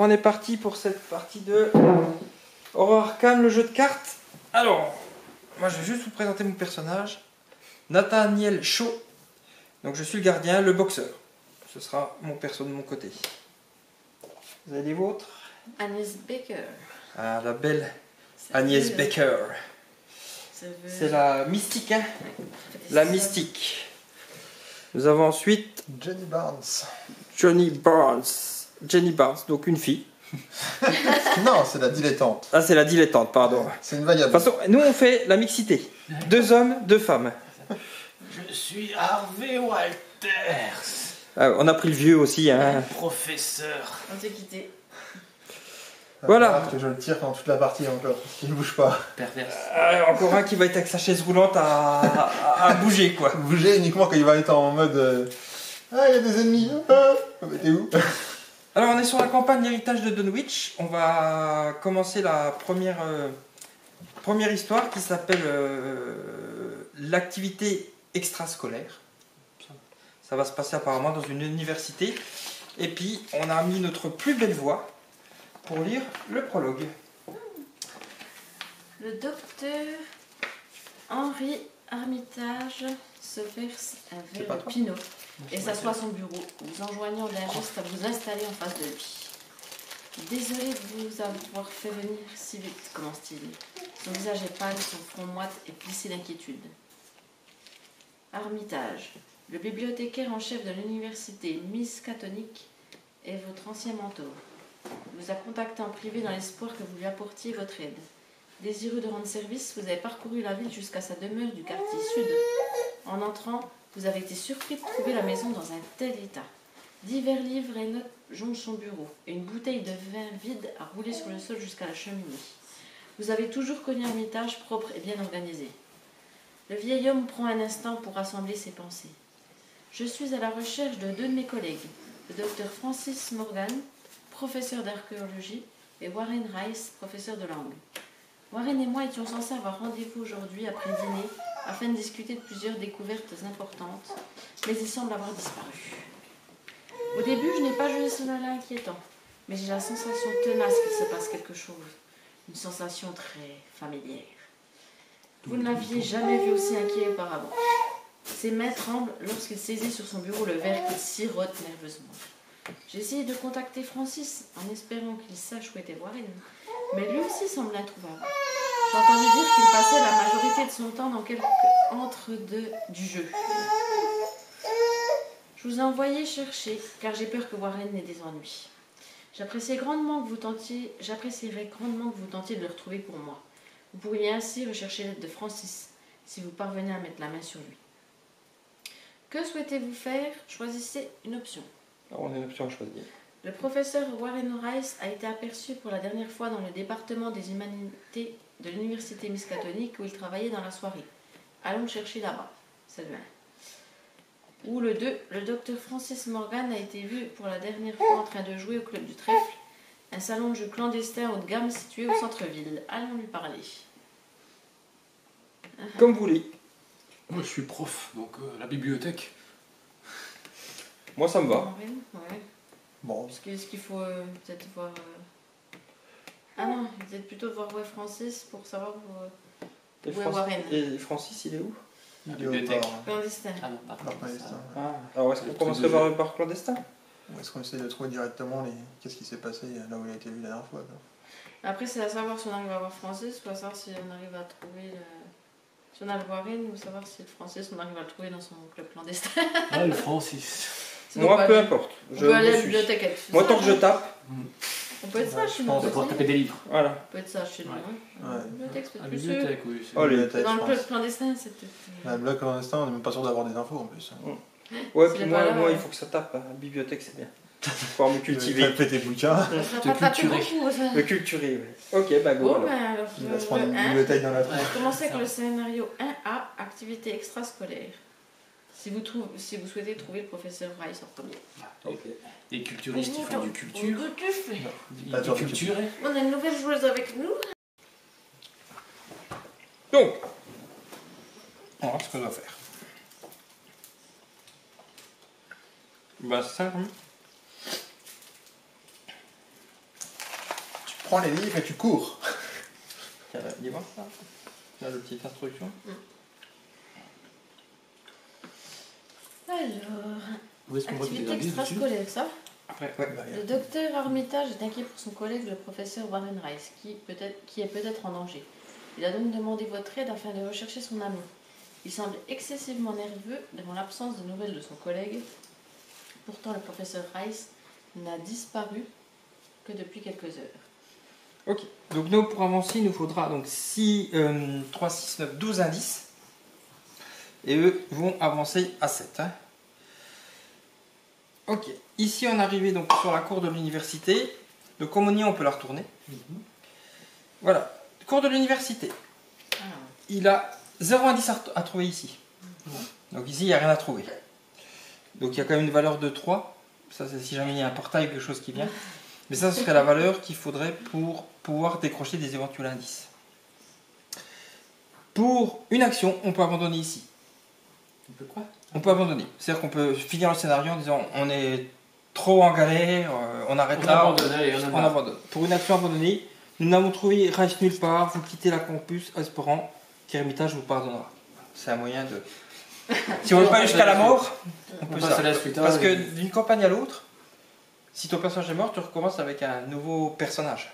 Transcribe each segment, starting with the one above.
on est parti pour cette partie de Horror Arkham, le jeu de cartes. Alors, moi je vais juste vous présenter mon personnage, Nathaniel Shaw. Donc je suis le gardien, le boxeur. Ce sera mon perso de mon côté. Vous avez les vôtres? Agnès Baker. Ah, la belle Agnès Baker. C'est la mystique, hein? La mystique. Nous avons ensuite Jenny Barnes. Jenny Barnes, donc une fille. Non, c'est la dilettante. Ah, c'est la dilettante, pardon. C'est une vagabonde. De toute façon, nous on fait la mixité. 2 hommes, 2 femmes. Je suis Harvey Walters. Ah, on a pris le vieux aussi, hein. Professeur. On s'est quitté. Voilà. Que je le tire pendant toute la partie encore, qu'il ne bouge pas. Perverse. Encore un qui va être avec sa chaise roulante à bouger, quoi. Bouger uniquement quand il va être en mode ah, il y a des ennemis. Ah, mais t'es où? Alors, on est sur la campagne L'héritage de Dunwich. On va commencer la première histoire qui s'appelle l'activité extrascolaire. Ça va se passer apparemment dans une université. Et puis, on a mis notre plus belle voix pour lire le prologue. Le docteur Henri Armitage se verse un verre de pinot et s'assoit à son bureau, vous enjoignant d'un geste à vous installer en face de lui. Désolé de vous avoir fait venir si vite, commence-t-il. Son visage est pâle, son front moite et plissé d'inquiétude. Armitage, le bibliothécaire en chef de l'université Miskatonic est votre ancien mentor. Il vous a contacté en privé dans l'espoir que vous lui apportiez votre aide. Désireux de rendre service, vous avez parcouru la ville jusqu'à sa demeure du quartier sud. En entrant, vous avez été surpris de trouver la maison dans un tel état. Divers livres et notes jonchent son bureau, et une bouteille de vin vide a roulé sur le sol jusqu'à la cheminée. Vous avez toujours connu un Armitage propre et bien organisé. Le vieil homme prend un instant pour rassembler ses pensées. Je suis à la recherche de 2 de mes collègues, le docteur Francis Morgan, professeur d'archéologie, et Warren Rice, professeur de langue. Warren et moi étions censés avoir rendez-vous aujourd'hui après dîner afin de discuter de plusieurs découvertes importantes, mais il semble avoir disparu. Au début, je n'ai pas jugé cela inquiétant, mais j'ai la sensation tenace qu'il se passe quelque chose, une sensation très familière. Vous ne l'aviez jamais vu aussi inquiet auparavant. Ses mains tremblent lorsqu'il saisit sur son bureau le verre qu'il sirote nerveusement. J'ai essayé de contacter Francis en espérant qu'il sache où était Warren, mais lui aussi semble introuvable. J'ai entendu dire qu'il passait la majorité de son temps dans quelques entre-deux du jeu. Je vous ai envoyé chercher, car j'ai peur que Warren n'ait des ennuis. J'apprécierais grandement que vous tentiez de le retrouver pour moi. Vous pourriez ainsi rechercher l'aide de Francis, si vous parvenez à mettre la main sur lui. Que souhaitez-vous faire? Choisissez une option. Alors, on a une option à choisir. Le professeur Warren Rice a été aperçu pour la dernière fois dans le département des humanités de l'université Miskatonic où il travaillait dans la soirée. Allons le chercher là-bas. C'est le 1. Ou le 2, le docteur Francis Morgan a été vu pour la dernière fois en train de jouer au club du trèfle, un salon de jeu clandestin haut de gamme situé au centre-ville. Allons lui parler. Comme vous voulez. Moi je suis prof, donc la bibliothèque. Moi ça me va. Warren, ouais. Bon, Est-ce qu'il faut peut-être voir... Ah non, peut-être plutôt voir où est Francis pour savoir où est Warren. Et Francis, il est où? La il est au bibliothèque. port. Clandestin. Ah non, pas Par clandestin. Ah, alors est-ce qu'on commencerait par le bar clandestin? Ou est-ce qu'on essaie de trouver directement qu'est-ce qui s'est passé là où il a été vu la dernière fois, quoi. Après, c'est à savoir si on arrive à voir Francis ou à savoir si on arrive à trouver si on a le Warren ou savoir si le Francis on arrive à le trouver dans son club clandestin. Ah, le Francis. Sinon, Moi, on peu peut importe. on Je peut aller à la suis. bibliothèque être Moi, sage, tant que je hein. tape, On peut être sage chez nous. pense Pour aussi. taper des livres. voilà. On peut être sage chez nous. Ouais. Hein. Ouais. La bibliothèque, c'est La peut-être plus sûr. bibliothèque, oui. c'est- Oh, les- Bibliothèque, Dans je le pense. club clandestin, c'est peut-être. La bloc pour l'instant, on n'est même pas sûr d'avoir des infos en plus. Ouais, S'il puis est pas là, moi, ouais. il faut que ça tape. La bibliothèque, c'est bien. Pouvoir me Tu cultiver. vas tes bouquins. Ça Te va pas taper culturer. beaucoup, ça. Me culturer, ouais. Ok, bah go Bon, alors. ben alors, Il va se le prendre une 1. bibliothèque dans la Ouais. tronche. Commencez avec le scénario 1A, activité extrascolaire. Si vous souhaitez trouver le professeur Rice en premier. Ok. Les culturistes, ils font du culture. Ils Pas de culturent. On a une nouvelle joueuse avec nous. Donc, on va voir ce qu'on doit faire. Bah ça, prends les livres et tu cours. Tiens, dis voir ça. Là, la petite instruction. Alors, Où est-ce qu'on voit qu'il y a activité un livre dessus? extrascolaire, ça. Après, ouais. Le docteur Armitage est inquiet pour son collègue, le professeur Warren Rice, qui est peut-être en danger. Il a donc demandé votre aide afin de rechercher son ami. Il semble excessivement nerveux devant l'absence de nouvelles de son collègue. Pourtant, le professeur Rice n'a disparu que depuis quelques heures. Ok, donc nous pour avancer, il nous faudra donc 6, 3, 6, 9, 12 indices. Et eux vont avancer à 7. Hein. Ok, ici on est arrivé donc sur la cour de l'université. Donc comme on y est, on peut la retourner. Voilà, cour de l'université. Il a 0 indice à trouver ici. Donc ici, il n'y a rien à trouver. Donc il y a quand même une valeur de 3. Ça, c'est si jamais il y a un portail ou quelque chose qui vient. Mais ça, ce serait la valeur qu'il faudrait pour pouvoir décrocher des éventuels indices. Pour une action, on peut abandonner ici. On peut quoi? On peut abandonner. C'est-à-dire qu'on peut finir le scénario en disant on est trop en galère, on arrête là, abandonne, allez, on abandonne. Pour une action abandonnée, nous n'avons trouvé Rice nulle part, vous quittez la campus espérant qu'Hermitage vous pardonnera. C'est un moyen de... Si on ne veut pas aller jusqu'à la mort, on peut passe ça. à la suite. Parce que d'une campagne à l'autre, si ton personnage est mort, tu recommences avec un nouveau personnage.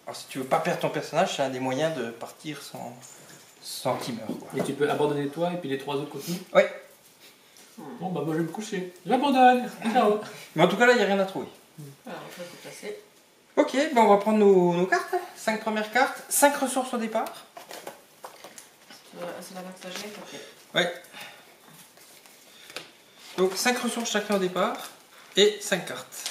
Alors si tu veux pas perdre ton personnage, c'est un des moyens de partir sans qu'il meure. Quoi. Et tu peux abandonner toi et puis les 3 autres continuent? Ouais. Bon bah moi je vais me coucher. J'abandonne. Ciao. Mais en tout cas là, il n'y a rien à trouver. Alors, on peut se placer. Ok, ben on va prendre nos cartes. 5 premières cartes, 5 ressources au départ. C'est la max AG, ok. Ouais. Donc 5 ressources chacun au départ et 5 cartes.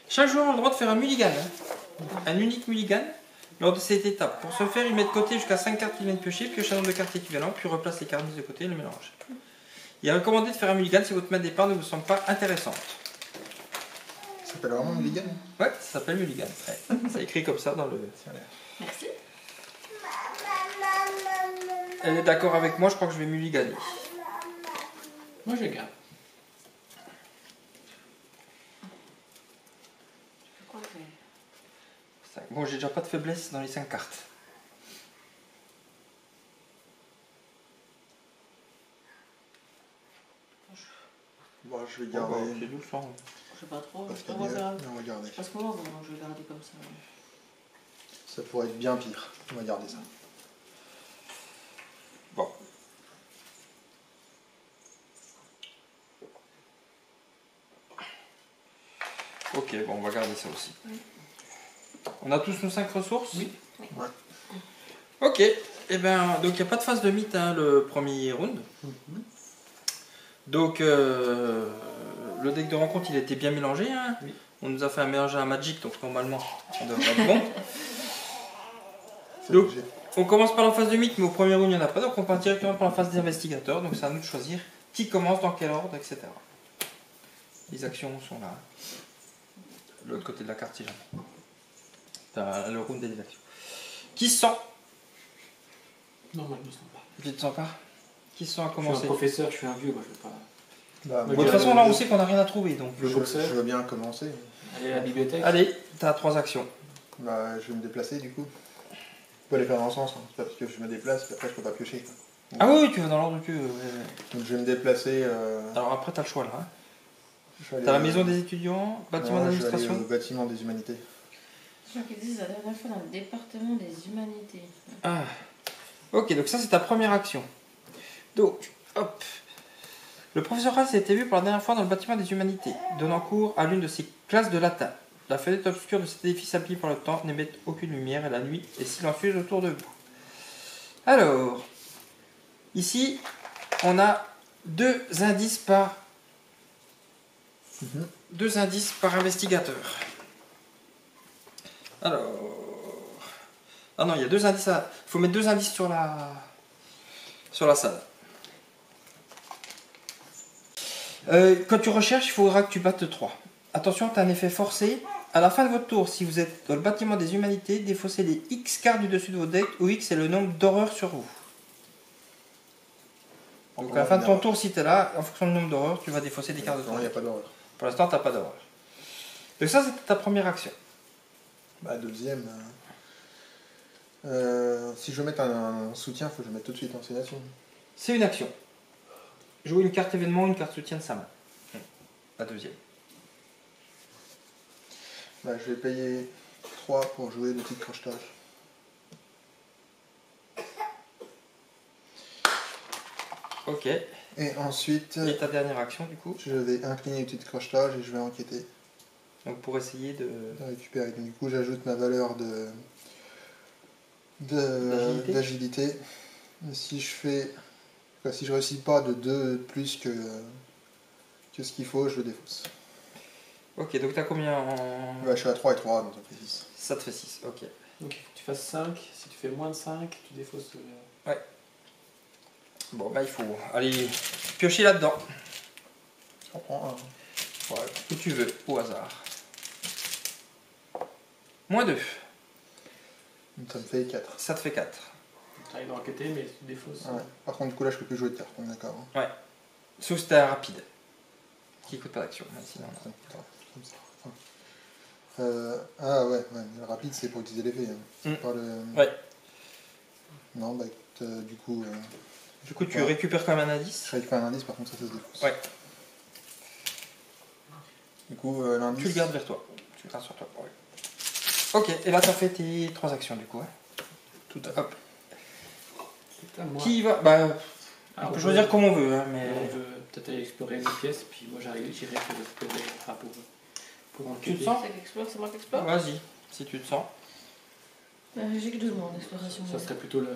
Chaque joueur a le droit de faire un mulligan, hein. Un unique mulligan lors de cette étape. Pour ce faire, il met de côté jusqu'à 5 cartes qu'il vient de piocher, pioche un nombre de cartes équivalent, puis replace les cartes mises de côté et le mélange. Il est recommandé de faire un mulligan si votre main de départ ne vous semble pas intéressante. Ça s'appelle vraiment mulligan? Ouais, ça s'appelle mulligan. Ouais. C'est écrit comme ça dans le... Merci. Elle est d'accord avec moi, je crois que je vais mulliganer. Moi je garde. Bon, j'ai déjà pas de faiblesse dans les 5 cartes. Bon, je vais Oh, bah, garder. c'est doucement. Je sais pas trop. Parce On va garder. on va garder. Parce que moi, je vais garder comme ça. Ça pourrait être bien pire. On va garder ça. Bon. Ok, bon, on va garder ça aussi. On a tous nos 5 ressources? Oui. Ouais. Ok, et ben, donc il n'y a pas de phase de mythe, hein, le premier round. Donc, le deck de rencontre, il était bien mélangé. Hein. Oui. On nous a fait un mélange à Magic, donc normalement, ça devrait être bon. C'est Donc, obligé. on commence par la phase de mythe, mais au premier round, il n'y en a pas. Donc, on part directement par la phase des investigateurs. Donc, c'est à nous de choisir qui commence, dans quel ordre, etc. Les actions sont là. De l'autre côté de la carte, si jamais. T'as le round des actions. Qui se sent? Non, moi je me sens pas. Tu te sens pas? Qui se sent à Je suis un commencer? professeur, je suis un vieux, moi je veux pas. Bah, Moi, Bon, de toute façon, là, on sait qu'on n'a rien à trouver. Donc, Le je boxeur. veux bien commencer. Aller à la bibliothèque. allez, t'as 3 actions. Bah, je vais me déplacer du coup. On peut les faire dans le sens, hein. C'est pas parce que je me déplace qu'après je peux pas piocher. Quoi. Donc, Ah oui, tu vas dans l'ordre que tu veux. donc je vais me déplacer. Alors après, t'as le choix là. Hein. Je vais aller, T'as la maison des étudiants, bâtiment non, je vais aller d'administration. au bâtiment des humanités. Je crois qu'ils disent la dernière fois dans le département des humanités. Ah. Ok, donc ça c'est ta première action. Donc, hop. Le professeur Rice a été vu pour la dernière fois dans le bâtiment des humanités, donnant cours à l'une de ses classes de latin. La fenêtre obscure de cet édifice habillé par le temps n'émet aucune lumière et la nuit est silencieuse autour de vous. Alors, ici, on a 2 indices par investigateur. Alors, ah non, il y a 2 indices. Il faut mettre 2 indices sur la salle. Quand tu recherches, il faudra que tu battes 3. Attention, tu as un effet forcé. À la fin de votre tour, si vous êtes dans le bâtiment des humanités, défaussez les X cartes du dessus de vos decks, où X est le nombre d'horreurs sur vous. Donc à la fin de ton tour, si tu es là, en fonction du nombre d'horreurs, tu vas défausser des cartes de Non, ton il n'y a deck. pas d'horreur. Pour l'instant, tu n'as pas d'horreur. Donc ça, c'était ta première action. Bah, deuxième. Si je veux mettre un soutien, il faut que je mette tout de suite en sédation. C'est une action. Jouer une carte événement, une carte soutien de sa main. La deuxième. Bah, je vais payer 3 pour jouer le petit crochetage. Ok. Et ensuite, Et ta dernière action, du coup? je vais incliner le petit crochetage et je vais enquêter. Donc pour essayer de récupérer. Donc, du coup, j'ajoute ma valeur d'agilité. Si je fais, enfin, si je réussis pas de 2 plus que ce qu'il faut, je le défausse. Ok, donc t'as combien en... Bah, je suis à 3 et 3, donc ça fait 6. Ça te fait 6, ok. Donc il faut que tu fasses 5. Si tu fais moins de 5, tu défausses. Bon, bah il faut aller piocher là-dedans. J'en prends un. Ouais, ce que tu veux, au hasard. -2. Donc, ça me fait 4. Ça te fait 4. Tu arrives à enquêter, mais tu défausses. Ouais. Par contre, du coup, là, je peux plus jouer de cartes, on est d'accord. Hein. Sauf si t'as un rapide. Qui coûte pas d'action. Sinon, non. Comme ça. Ah ouais, le rapide, c'est pour utiliser l'effet. Hein. C'est pas le... Ouais. Non, bah du coup... Du coup, tu récupères quand même un indice. Je récupère un indice, par contre, ça se défausse. Ouais. Du coup, l'indice... Tu le gardes vers toi. Tu le gardes sur toi. Ouais. Ok, et là, t'as fait tes 3 actions, du coup. Hein. Tout à fait. Hop. C'est à moi. Qui va... Bah, Ah, on peut choisir comme on veut, hein, mais... On veut peut-être aller explorer une pièce, puis moi j'irai explorer enfin, pour enquêter. Tu te sens? C'est qui explore, c'est moi qui explore. Vas-y, si tu te sens. J'ai que 2 mois en exploration. Ça serait plutôt le.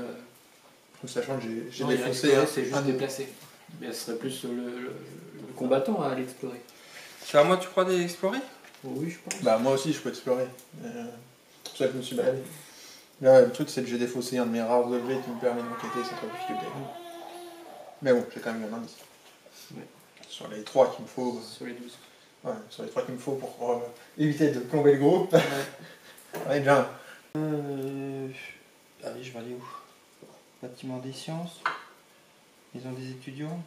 Sachant que j'ai Non, il y a défoncé explorer, c'est juste un déplacer. Mais ce serait plus le combattant à aller explorer. C'est à moi, tu crois, d'explorer? Oh, oui, je pense. Bah moi aussi, je peux explorer. C'est pour ça que je me suis baladé. Là, le truc, c'est que j'ai défaussé un de mes rares objets qui me permet d'enquêter cette difficulté. Mais bon, j'ai quand même eu un indice. Ouais. Sur les 3 qu'il me faut... Sur les 12. Ouais, sur les 3 qu'il me faut pour éviter de plomber le groupe. Ouais, bien. Allez, je vais aller où? Bâtiment des sciences. Maison des étudiants.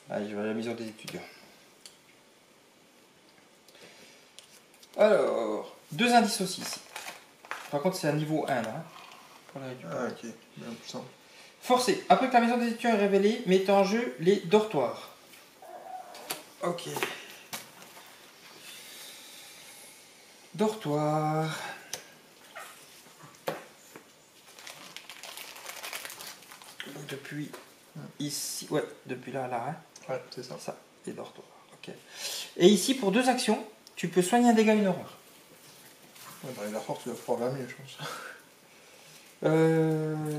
Allez, je vais à la maison des étudiants. Alors, 2 indices aussi ici. Par contre, c'est à niveau 1 là. Hein, pour les récupérer. Ah, ok. Bien puissant. Forcé. Après que la maison des étudiants est révélée, mettez en jeu les dortoirs. Ok. Dortoir. Depuis ici. Ouais, depuis là à là. Hein. Ouais, c'est ça. Ça, les dortoirs. Ok. Et ici, pour 2 actions, tu peux soigner un dégât, une horreur. Ouais, dans les force, tu vas pouvoir faire mieux, je pense.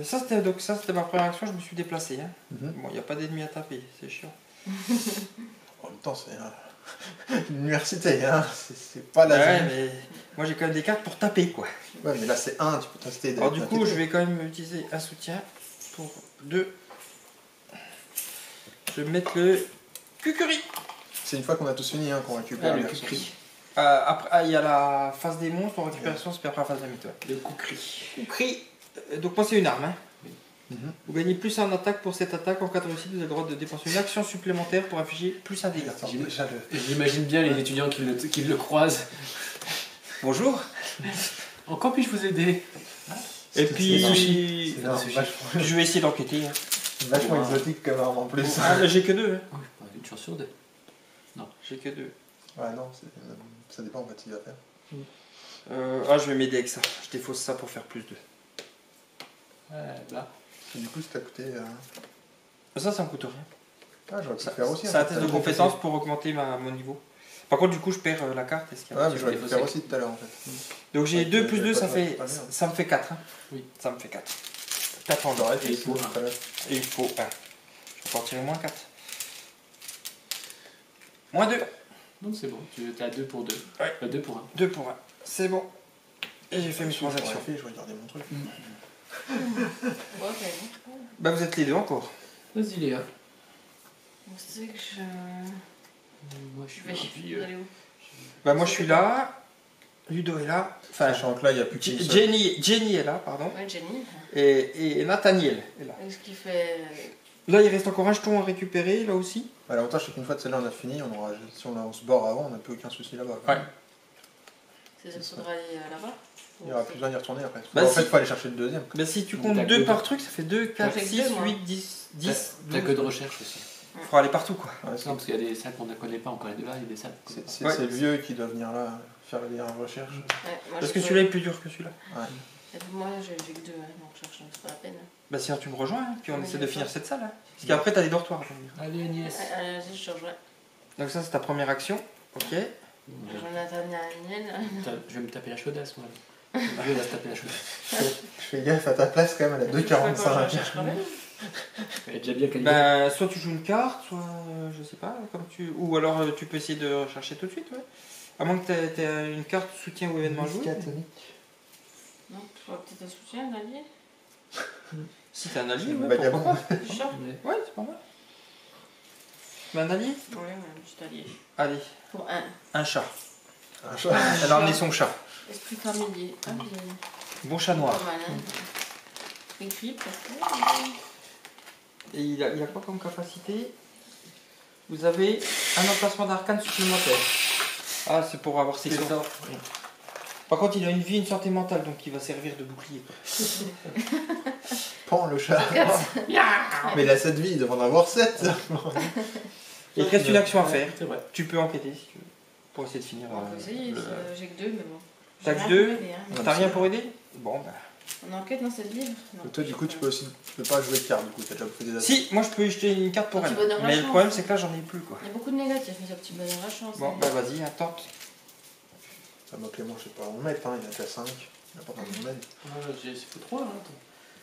Ça c'était ma première action, je me suis déplacé. Hein. Mhm. Bon, il n'y a pas d'ennemis à taper, c'est chiant. En même temps, c'est une université, hein. C'est pas la Ouais, zone. mais moi j'ai quand même des cartes pour taper quoi. Ouais, mais là, c'est 1, tu peux tester. Alors du coup, je vais quand même utiliser un soutien pour 2. Je vais mettre le Cucurie. C'est une fois qu'on a tous fini, hein, qu'on récupère le les ressources. Kukri. Après, il y a la phase des monstres en récupération, c'est puis après la phase de la mythe. Ouais. Le Kukri. Cucurie. Donc moi c'est une arme. Hein. Mhm. Vous gagnez plus en attaque pour cette attaque. En cas de réussite, vous avez le droit de dépenser une action supplémentaire pour afficher plus un dégât. Attends, J'im- déjà, J'imagine bien les étudiants qui le croisent. Bonjour. Encore puis-je vous aider? Et puis, c'est vachement, je vais essayer d'enquêter. Hein. vachement exotique comme arme en plus. Ah, mais j'ai que 2. Hein. Oh, une chance sur 2. J'ai que 2. Ouais, non, ça dépend en fait ce qu'il va faire. Je vais m'aider avec ça. Je défausse ça pour faire plus 2. Ouais, là. Et du coup, ça t'a coûté. Ça me coûte rien. Ah, j'aurais pu Ça, le faire aussi. c'est un test de compétence pour augmenter mon niveau. Par contre, du coup, je perds la carte. Est-ce qu'il y a Ouais, un mais petit j'aurais pu le faire défaussé aussi tout à l'heure en fait. Donc j'ai Ouais, 2 plus j'ai 2, pas ça de- fait, pas bien. ça me fait 4. Hein. Oui. Ça me fait 4. 4 en J'aurais or. fait Et ça pour tout à l'heure. Et il faut 1. Je vais pas en tirer moins 4. Moins 2. Non, c'est bon. Tu as 2 pour 2. Ouais. 2 pour 1. 2 pour 1. C'est bon. Et j'ai fait mes Si je l'aurais transactions. fait, j'aurais gardé mon truc. Ouais, ok. Bah vous êtes les 2 encore. Vas-y, Léa. On sait que je Moi, je suis vais. un Vous vieux. allez où? Bah moi je suis là. Ludo est là. Enfin, Sachant que là, il n'y a plus qu'une seule. Jenny est là, pardon. Ouais, Jenny. Et Nathaniel est là. Et ce qui fait. Là il reste encore un jeton à récupérer, là aussi. Bah, l'avantage, c'est qu'une fois de celle-là, on a fini, si on se barre avant, on n'a plus aucun souci là-bas. Ouais. C'est-à-dire qu'il faudra aller là-bas. Il n'y aura plus besoin d'y retourner après. Bah, en si. fait, il faut aller chercher le deuxième. Bah, si tu comptes T'as 2 que par deux. truc, ça fait 2, 4, fait que 6, deux, moi. 8, 10, 10. T'as que de recherche aussi. Faut aller partout quoi. Ouais, Non, parce qu'il y a des salles qu'on ne connaît pas encore les deux là, il y a des salles qu'on connaît c'est pas. Ouais. c'est le vieux qui doit venir là faire les recherches. Ouais, moi, Parce je que peux- celui-là est plus dur que celui-là. Et puis moi j'ai que 2, donc je cherche, donc c'est pas la peine. Bah sinon tu me rejoins, hein, puis on Oui, essaie de d'accord. finir cette salle. Hein. Parce qu'après t'as les dortoirs à venir. Allez Agnès. Allez, vas-y, je changerai. Donc ça c'est ta première action. Ok. Jonathan Daniel. Je vais me taper la chaudasse moi. Je vais se taper la chaudasse. Je fais gaffe à ta place quand même, elle a 2,45. Je cherche quand même. Elle est déjà bien qualifiée. Bah soit tu joues une carte, soit je sais pas, comme tu. Ou alors tu peux essayer de rechercher tout de suite, ouais. À moins que t'aies une carte soutien ou événement joué. Non, tu vois peut-être un soutien, un allié. Si t'es un allié, C'est ouais, vagabond. pourquoi pas. Du chat. Mais- Ouais, c'est pas mal. Mais un allié Oui, un petit allié. Allez, Pour un. un chat. Un chat. Elle a emmené son chat. Esprit familier. Ah, bien. Bon chat noir. Pas mal, hein. Écrit, peut-être. Et il a quoi comme capacité? Vous avez un emplacement d'arcane supplémentaire. Ah, c'est pour avoir ses C'est sorts. ça. Oui. Par contre, il a une vie, une santé mentale, donc il va servir de bouclier. Pan le chat. Mais il a 7 vies, il devrait en avoir 7. Il te reste une action à faire. C'est vrai. Tu peux enquêter si tu veux. Pour essayer de finir. On peut essayer, le- j'ai que 2, mais bon. T'as J'ai que rien 2? pour aider, hein. T'as rien pour aider? Bon, bah. On enquête dans cette ville. Non. Toi, du coup, tu peux pas jouer de cartes, du coup, t'as déjà fait des actions. Si, moi je peux jeter une carte pour Un elle. petit bonheur à Mais le chance. problème, c'est que là, j'en ai plus, quoi. Il y a beaucoup de négatifs, mais ce petit bonheur à chance. Bon, hein. bah vas-y, attends. Ça m'a Clément, je sais pas, on met, hein, il a déjà 5. Il n'a pas tant de mettre. C'est fou 3 là.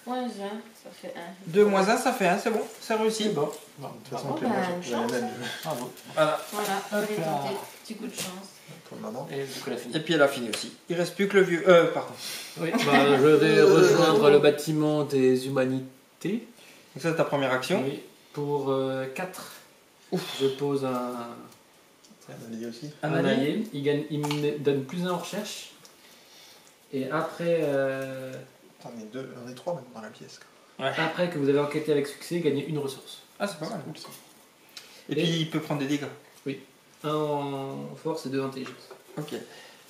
Ouais, j'ai un, ça fait 1. 2 moins 1, ça fait 1, c'est bon, c'est réussi. C'est bon. De toute façon, Oh, Clément, bah, j'ai une déjà chance. les mêmes Bravo. Voilà. Voilà, Hop fallait là. tenter. Petit coup de chance. pour le moment. Et du coup, elle a fini. Et puis elle a fini aussi. Il reste plus que le vieux. Pardon. Oui, bah, je vais rejoindre le bâtiment des humanités. Donc ça, c'est ta première action. Oui, pour 4. Je pose un On a dit aussi. Un un allié. allié. Il me donne plus 1 en recherche. Et après, Attends, on est 3 maintenant dans la pièce. Quoi. après que vous avez enquêté avec succès, gagnez une ressource. Ah, c'est pas mal. Cool, ça. Et puis il peut prendre des dégâts. 1 en force et 2 en intelligence. Ok.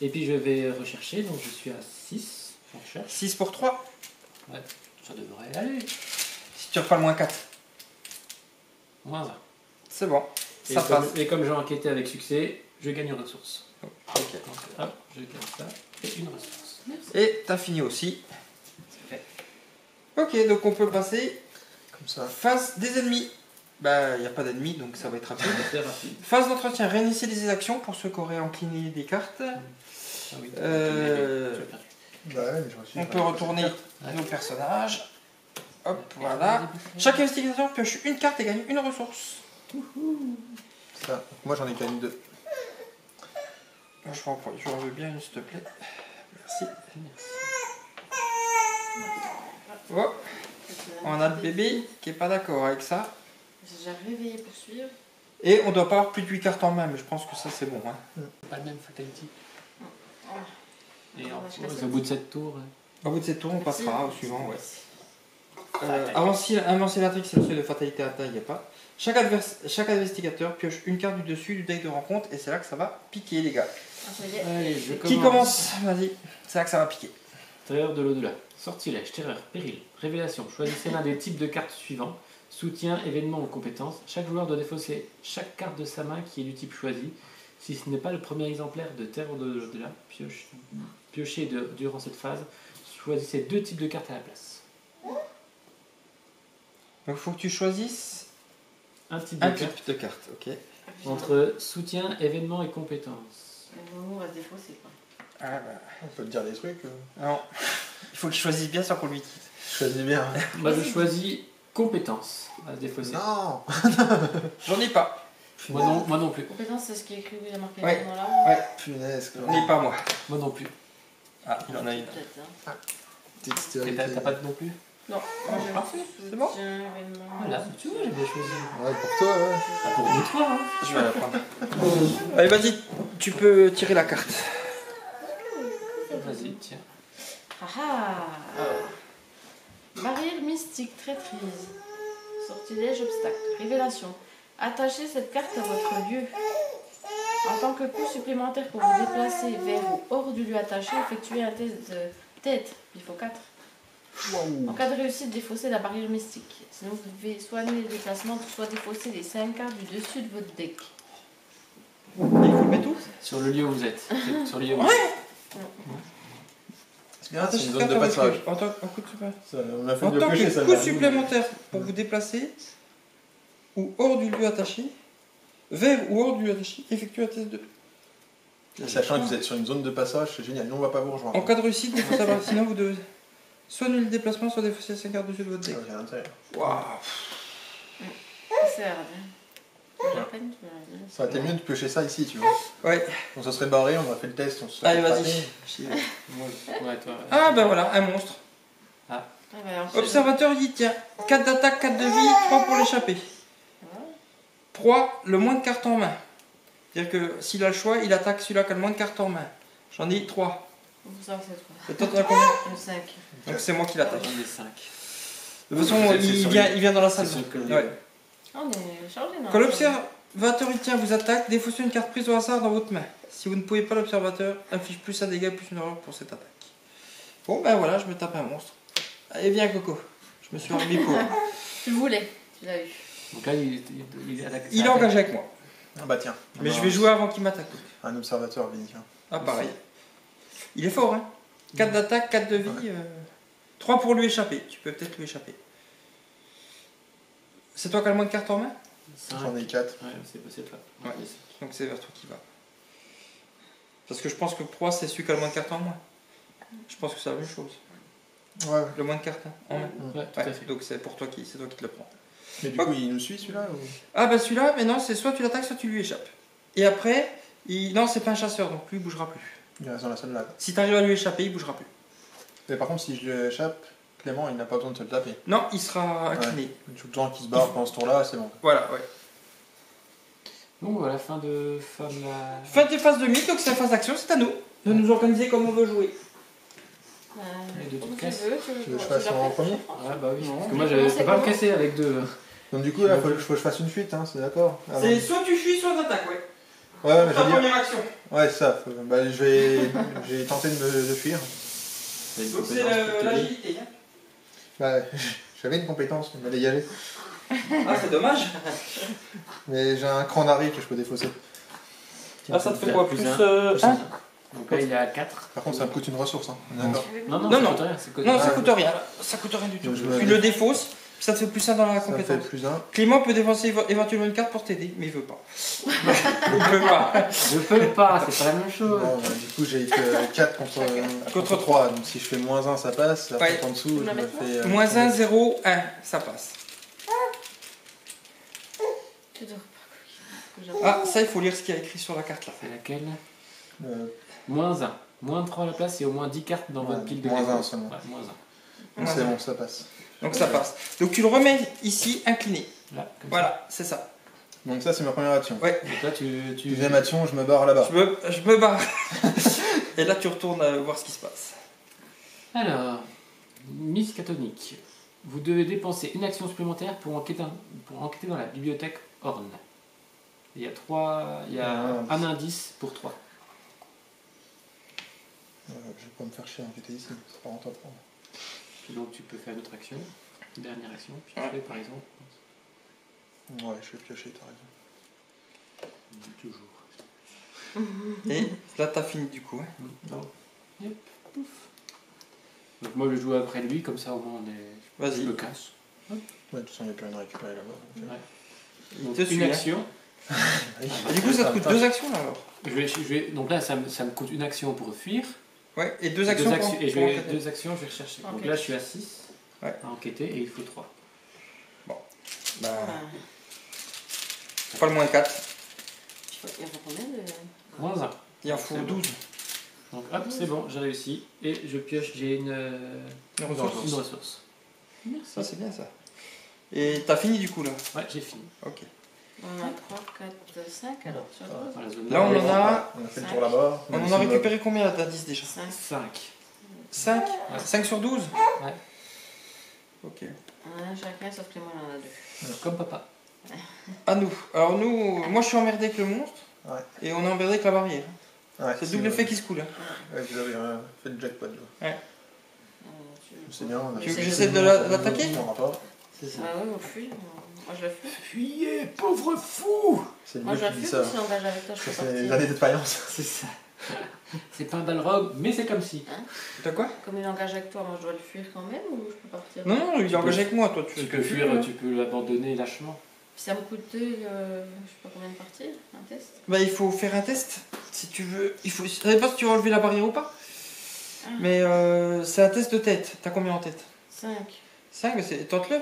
Et puis je vais rechercher, donc je suis à 6 en recherche. 6 pour 3. Ça devrait aller. Si tu refais le moins 4. Moins 1. C'est bon. Et Ça passe. comme j'ai enquêté avec succès, je gagne une ressource. Ok. Donc hop, je gagne ça et une ressource. Et t'as fini aussi. C'est fait. Ok, donc on peut passer Comme ça. phase des ennemis. Bah, il n'y a pas d'ennemis, donc ça va être rapide. C'est rapide. Phase d'entretien, réinitialiser des actions pour ceux qui auraient incliné des cartes. Ah oui. Euh, Tu as perdu. Bah ouais, mais je reçu. On peut retourner nos personnages. Hop, voilà. Chaque investigateur pioche une carte et gagne une ressource. Ça. Donc, moi, j'en ai gagné 2. Moi, j'en veux bien une, s'il te plaît. Merci. Oh, on a le bébé qui est pas d'accord avec ça. J'ai déjà réveillé pour suivre. Et on doit pas avoir plus de 8 cartes en main, mais je pense que ça c'est bon. Hein. Pas le même fatality. Oh. Et On va se passer. au bout de cette tour. Au bout de cette tour, on Merci. passera au suivant. Ouais. Avancer l'intrigue, c'est le seuil de fatalité à taille, il n'y a pas. Chaque investigateur pioche une carte du dessus du deck de rencontre et c'est là que ça va piquer, les gars. Ah, ça y est. Allez, je Qui commence? Vas-y. C'est là que ça va piquer. Intérieur de l'au-delà. Sortilège, terreur, péril, révélation. Choisissez l'un des types de cartes suivants. Soutien, événement ou compétence. Chaque joueur doit défausser chaque carte de sa main qui est du type choisi. Si ce n'est pas le premier exemplaire de Terreur de l'au-delà, piochez durant cette phase. Choisissez 2 types de cartes à la place. Donc il faut que tu choisisses Un type de un carte type de carte, ok. entre soutien, événement et compétence. Le moment où on va se défausser, quoi. Ah, bah. On peut te dire des trucs. Non. Il faut qu'il choisisse bien sans qu'on lui quitte. Choisis bien. Moi je choisis compétence à se défausser. Non. J'en ai pas. Moi non plus. Compétence, c'est ce qui est écrit, il a marqué Ouais. dans là. Ouais. Punaise. J'en ai pas moi. Moi non plus. Ah, il en a une. Peut-être, hein. Et t'as pas de non plus? Non, moi j'ai Parfait, un c'est bon. soutien, événement. Voilà, tu vois, j'ai bien choisi. Ouais, pour toi, ouais. Ah, pour nous trois, hein. Je vais la prendre. Allez, vas-y, tu peux tirer la carte. Vas-y, tiens. Ah ah. Barrière mystique, traîtrise. Sortilège, obstacle. Révélation. Attachez cette carte à votre lieu. En tant que coût supplémentaire pour vous déplacer vers ou hors du lieu attaché, effectuez un test de tête. Il faut 4. En cas de réussite, défaussez la barrière mystique. Sinon, vous devez soit annuler le déplacement, soit défausser les 5 cartes du dessus de votre deck. Il faut le mettre où? Sur le lieu où vous êtes. Sur le lieu où vous êtes. C'est bien, c'est Attachez une cette zone carte de à votre passage. lieu. En tant que coup de super. Ça, on a fait En de tant piocher, que ça. coût supplémentaire pour vous déplacer ou hors du lieu attaché, vers ou hors du lieu attaché, effectuez un test de. Sachant que vous êtes sur une zone de passage, c'est génial. Nous, on va pas vous rejoindre. En cas de réussite, il faut savoir, sinon vous devez soit annuler le déplacement, soit défausser 5 cartes dessus de votre deck. Ouais, j'ai l'intérêt. Waouh. C'est hard. La peine, tu vas la dire. Ça aurait été mieux de piocher ça ici, tu vois. Ouais. On se serait barré, on aurait fait le test, on se serait Allez, frappé. vas-y. Ouais, toi. Ah, ben voilà, un monstre. Ah, bah, ensuite, Observateur, il dit tiens, 4 d'attaque, 4 de vie, 3 pour l'échapper. Proie, le moins de cartes en main. C'est-à-dire que s'il a le choix, il attaque celui-là qui a le moins de cartes en main. J'en ai 3. Pour ça, c'est 3. Et toi, t'en as combien? Le 5. Donc c'est moi qui l'attaque. J'en ai 5. De toute façon, Vous êtes il sur vient, le- il vient dans la salle. c'est sur le- Ouais. On est chargé, non? Quand l'observateur il tient vous attaque, défaussez une carte prise au hasard dans votre main. Si vous ne pouvez pas, l'observateur inflige plus un dégât, plus une erreur pour cette attaque. Bon, ben voilà, je me tape un monstre. Allez, viens, Coco. Je me suis remis pour. Tu le voulais, tu l'as eu. Donc là, il attaque. Il est engagé avec moi. Ah bah tiens. Mais je vais jouer avant qu'il m'attaque. Un observateur, Vinny, tiens. Ah, pareil. Il est fort, hein. 4 d'attaque, 4 de vie. 3 pour lui échapper. Tu peux peut-être lui échapper. C'est toi qui as le moins de cartes en main? J'en ai 4. Ouais, c'est toi. Ouais. Donc c'est vers toi qui va. Parce que je pense que Proie, c'est celui qui a le moins de cartes en main. Je pense que c'est la même chose. Ouais. Le moins de cartes hein, en main. Ouais, tout à fait. Donc c'est pour toi c'est toi qui te le prends. Mais du coup, il nous suit celui-là ou... Ah bah celui-là, mais non, c'est soit tu l'attaques, soit tu lui échappes. Et après, non, c'est pas un chasseur, donc lui il bougera plus. Il reste dans la salle là. Si tu arrives à lui échapper, il bougera plus. Mais par contre, si je lui échappe, Clément, il n'a pas besoin de se le taper. Non, il sera incliné. Tout le temps qu'il se barre pendant ce tour-là, c'est bon. Voilà, ouais. Bon, voilà, fin de la. Fin tes phases de mythe, donc c'est la phase d'action, c'est à nous de nous organiser comme on veut jouer. Les deux Comme trucs tu cassent. veux, Tu veux que je fasse en premier? Ouais, bah oui. Non. Parce que moi, Mais je comment peux pas me c'est casser avec deux. Donc du coup, là, faut que je fasse une fuite, hein, c'est d'accord? Ah, C'est bon. soit tu fuis, soit t'attaques, ouais. Ouais, mais je Ta veux dire... première action. Ouais, c'est ça. Bah, j'ai tenté de fuir. Donc c'est l'agilité. Hein. Bah, j'avais une compétence, il m'a dégagé. Ah, c'est dommage. Mais j'ai un cran d'arrêt que je peux défausser. Ah, ça te fait quoi? Plus Plus 1? Donc là, il est à 4. Par contre, ça me coûte une ressource. Hein. D'accord. Non, Non, ça non. coûte rien. Ça coûte Non, rien. ça coûte rien. Ça coûte rien du tout. Donc, je me- Tu le défausses, puis ça te fait plus 1 dans la Ça me fait compétence. plus 1. Clément peut défoncer éventuellement une carte pour t'aider, mais il veut pas. Il veut pas. Je peux pas, c'est pas la même chose. Bon, du coup, j'ai que 4 contre 3. Donc si je fais moins 1, ça passe. Après, Ouais. en dessous, je la me mettre fais... Moins 1, 0, 1, ça passe. Tu dors pas, quoi. Ah, ça, il faut lire ce qu'il y a écrit sur la carte là. C'est laquelle Euh, Moins 1. Moins 3 à la place et au moins 10 cartes dans Ouais, votre pile de moins défauts. un seulement. Ouais, moins 1. donc c'est bon, ça passe. Donc ça passe. Donc tu le remets ici, incliné. Là, comme Voilà, c'est ça. Donc ça, c'est ma première action. Ouais. ça. Donc là, tu... Deuxième action, je me barre là-bas. Je me barre. Et là, tu retournes voir ce qui se passe. Alors, Miss Catonique. Vous devez dépenser une action supplémentaire pour enquêter dans la bibliothèque Horn. Il y a un indice pour 3. Je vais pas me faire chier à enquêter ici, c'est pas rentable pour moi. Donc tu peux faire une autre action. Dernière action, piocher par exemple. Ouais, je vais piocher, t'as raison. Toujours. Et là, t'as fini du coup. Hein. Non. Yep. Pouf. Donc moi je joue après lui, comme ça au moins on est. Vas-y. Je me casse. Ouais, de toute façon, il n'y a plus rien à récupérer là-bas. Ouais. Donc C'est une celui-là. action. Et du coup, ça te coûte 2 actions là alors. Donc là ça me coûte une action pour fuir. Ouais, et 2 actions pour et pour enquêter. 2 actions je vais rechercher. Donc Ok. là je suis à 6 Ouais. à enquêter et il faut 3. Bah, Ah. pas le moins 4. Il y a combien de. Moins 1. Il en faut C'est bon. 12. Donc hop, c'est bon, j'ai réussi. Et je pioche, j'ai une ressource. Une ressource. Ça, c'est bien ça. Et t'as fini du coup là. Ouais, j'ai fini. Ok. On a 3, 4, 5 alors. Sur le Dans la zone Là, on en a. On a fait le tour là-bas. On en a récupéré combien là d'indices déjà? 5. 5. 5 Ouais. 5 sur 12 Ouais. Ok. On en a chacun, sauf que moi, on en a 2. Comme papa. À nous. Alors nous, moi je suis emmerdé avec le monstre. Ouais. Et on est emmerdé avec la barrière. Ouais, C'est le double effet qui se coule. Hein. Ouais, vous avez fait le jackpot. Là. C'est bien. Tu veux que j'essaie de l'attaquer? On n'aura pas. C'est ça. Ah ouais, on fuit. Moi je la fuis. Fuyez, pauvre fou! C'est le Moi mieux je la qui dit fuis ça. ou si on engage avec toi, je peux C'est les partir. années d'expérience. C'est ça. C'est pas un balrog, mais c'est comme si. T'as quoi? Comme il engage avec toi, moi je dois le fuir quand même ou je peux partir? Non, non, il est engagé avec moi, toi. Tu peux fuir, tu peux l'abandonner lâchement. Si ça me coûte 2, je sais pas combien de partir, un test. Bah il faut faire un test. Si tu veux. Il faut. Je sais pas si tu vas enlever la barrière ou pas. Ah. Mais c'est un test de tête. T'as combien en tête? 5. 5, mais tente-le.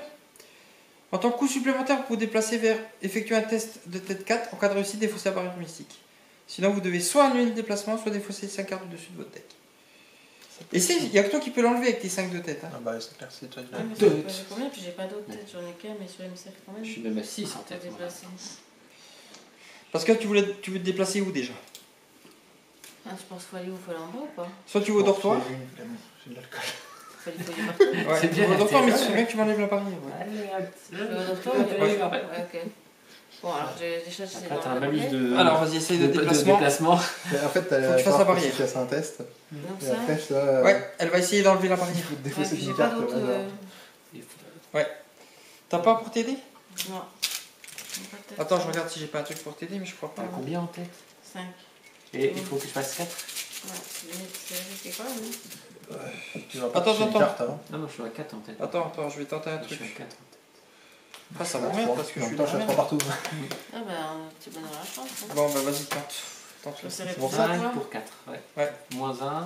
En tant que coût supplémentaire, vous pouvez déplacer vers effectuer un test de tête 4. En cas de réussite, défausser la barrière mystique. Sinon, vous devez soit annuler le déplacement, soit défausser 5 cartes au-dessus de votre deck. Et il n'y a que toi qui peux l'enlever avec tes 5 de tête. Hein. Ah bah c'est clair, c'est toi qui Ah, l'as. mais j'ai combien? Puis j'ai pas d'autres têtes, j'en ai qu'un, mais sur MCR quand même. Je suis même à 6 en T'as tête. moi. déplacé. Parce que tu veux te déplacer où déjà? Ah, je pense qu'il faut aller où? Il faut aller en bas ou pas? Soit tu vas au dortoir. J'ai de l'alcool. Il faut aller partout. Ouais, C'est bien, au dortoir, mais c'est c'est bien que tu m'enlèves la barrière. Ouais. Allez, Je vais au dortoir, Ouais, ouais, ok. Bon, alors déjà, j'essaie Après, t'as un d'enlever malus la de. Alors vas-y, essaye de déplacement. déplacement. Mais en fait, Faut que tu fasses la barrière. Tu fasses un test. Donc Et ça. après, ça. Ouais, elle va essayer d'enlever la Il barrière. faut te Ouais, défausser puis j'ai une pas carte. d'autres. au hasard. T'as pas pour t'aider? Non. Attends, je regarde si j'ai pas un truc pour t'aider, mais je crois pas. T'as combien en tête? 5. Et il faut que je fasse 4. Ouais, c'est quoi, oui? Tu vas pas Attends, toucher une attends. carte avant. Non, non, je suis à 4 en tête. Attends, je vais tenter un Je suis truc. à 4 en tête. Ah, ça m'emmerde parce que je En suis même dans temps, je la fais 3 merde. partout. Ah bah, tu bonnes la chance. Hein. Bon, bah vas-y, tente. Tente-le. Je serai pour plus ça, à 5 toi. pour 4. Ouais. Ouais. Moins 1.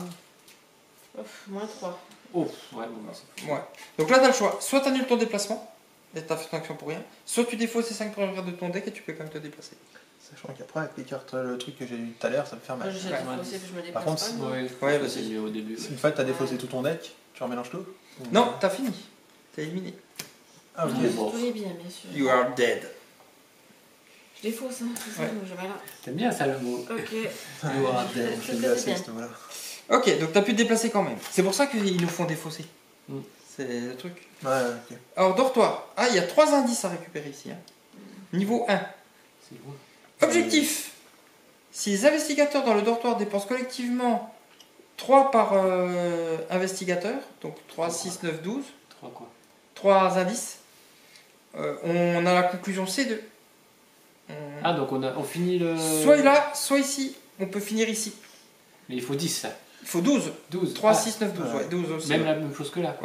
Moins 3. Oh, ouais, bon, bah, c'est Ouais. Donc là, t'as le choix. Soit t'annules ton déplacement, et t'as fait ton action pour rien. Soit tu défausses ces 5 premières cartes de ton deck et tu peux quand même te déplacer. Sachant qu'après, avec les cartes, le truc que j'ai eu tout à l'heure, ça me fait Moi, mal. j'essaie Ouais. de fausser puis je me déplace Par contre, pas. si- moi. Ouais, Ouais, vas-y. vas-y. Au début. Une fois que t'as défaussé tout ton deck, tu remélanges tout ou- Non, t'as fini. T'as éliminé. Ah, ok. Ah, bon. Tout est bien, bien sûr. You are dead. Je défausse, hein, c'est ça, Ouais. donc je vais là. T'aimes bien ça le mot. Ok. Ouais, c'est je suis assez, bien. cette voilà. Ok, donc t'as pu te déplacer quand même. C'est pour ça qu'ils nous font défausser. Mm. C'est le truc. Ouais, ok. Alors, dortoir. Ah, il y a 3 indices à récupérer ici. Hein. Niveau 1. C'est loin. Objectif. Si les investigateurs dans le dortoir dépensent collectivement 3 par investigateur, donc 3, 6, 9, 12, 3 quoi. 3 indices, on a la conclusion C2. Ah, donc on finit le. Soit là, soit ici. On peut finir ici. Mais il faut 10 ça. Il faut 12. 12. 3, Ah, 6, 9, 12. ouais. Ouais, 12 aussi. Même ouais. la même chose que là.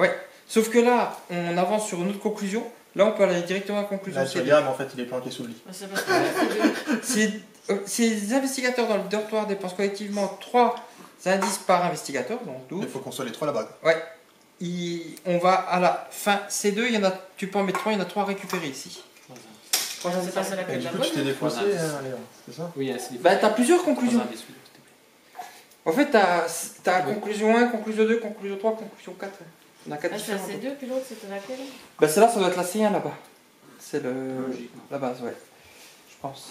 Sauf que là, on avance sur une autre conclusion. Là, on peut aller directement à la conclusion Là, tu C2. regardes, en fait, il est planqué sous le lit. Bah, c'est parce que c'est deux. Si les investigateurs dans le dortoir dépensent collectivement 3 indices par investigateur, donc 12, Il faut qu'on soit les 3 là-bas. on va à la fin C2, il y en a, tu peux en mettre 3, il y en a 3 à récupérer ici. 3 C'est pas ça la Et clé de du la coup, tu t'es bonne. défaussé, Trois indices. hein, Léon, c'est ça? Oui, c'est des Bah, t'as plusieurs conclusions. Trois indices, oui, s'il te plaît. En fait, t'as Oui. conclusion 1, conclusion 2, conclusion 3, conclusion 4. On a 4 Ah, c'est la différentes. C2, puis l'autre c'était laquelle? Bah, celle-là, ça doit être la C1 là-bas. C'est Logiquement. la base, ouais. Je pense.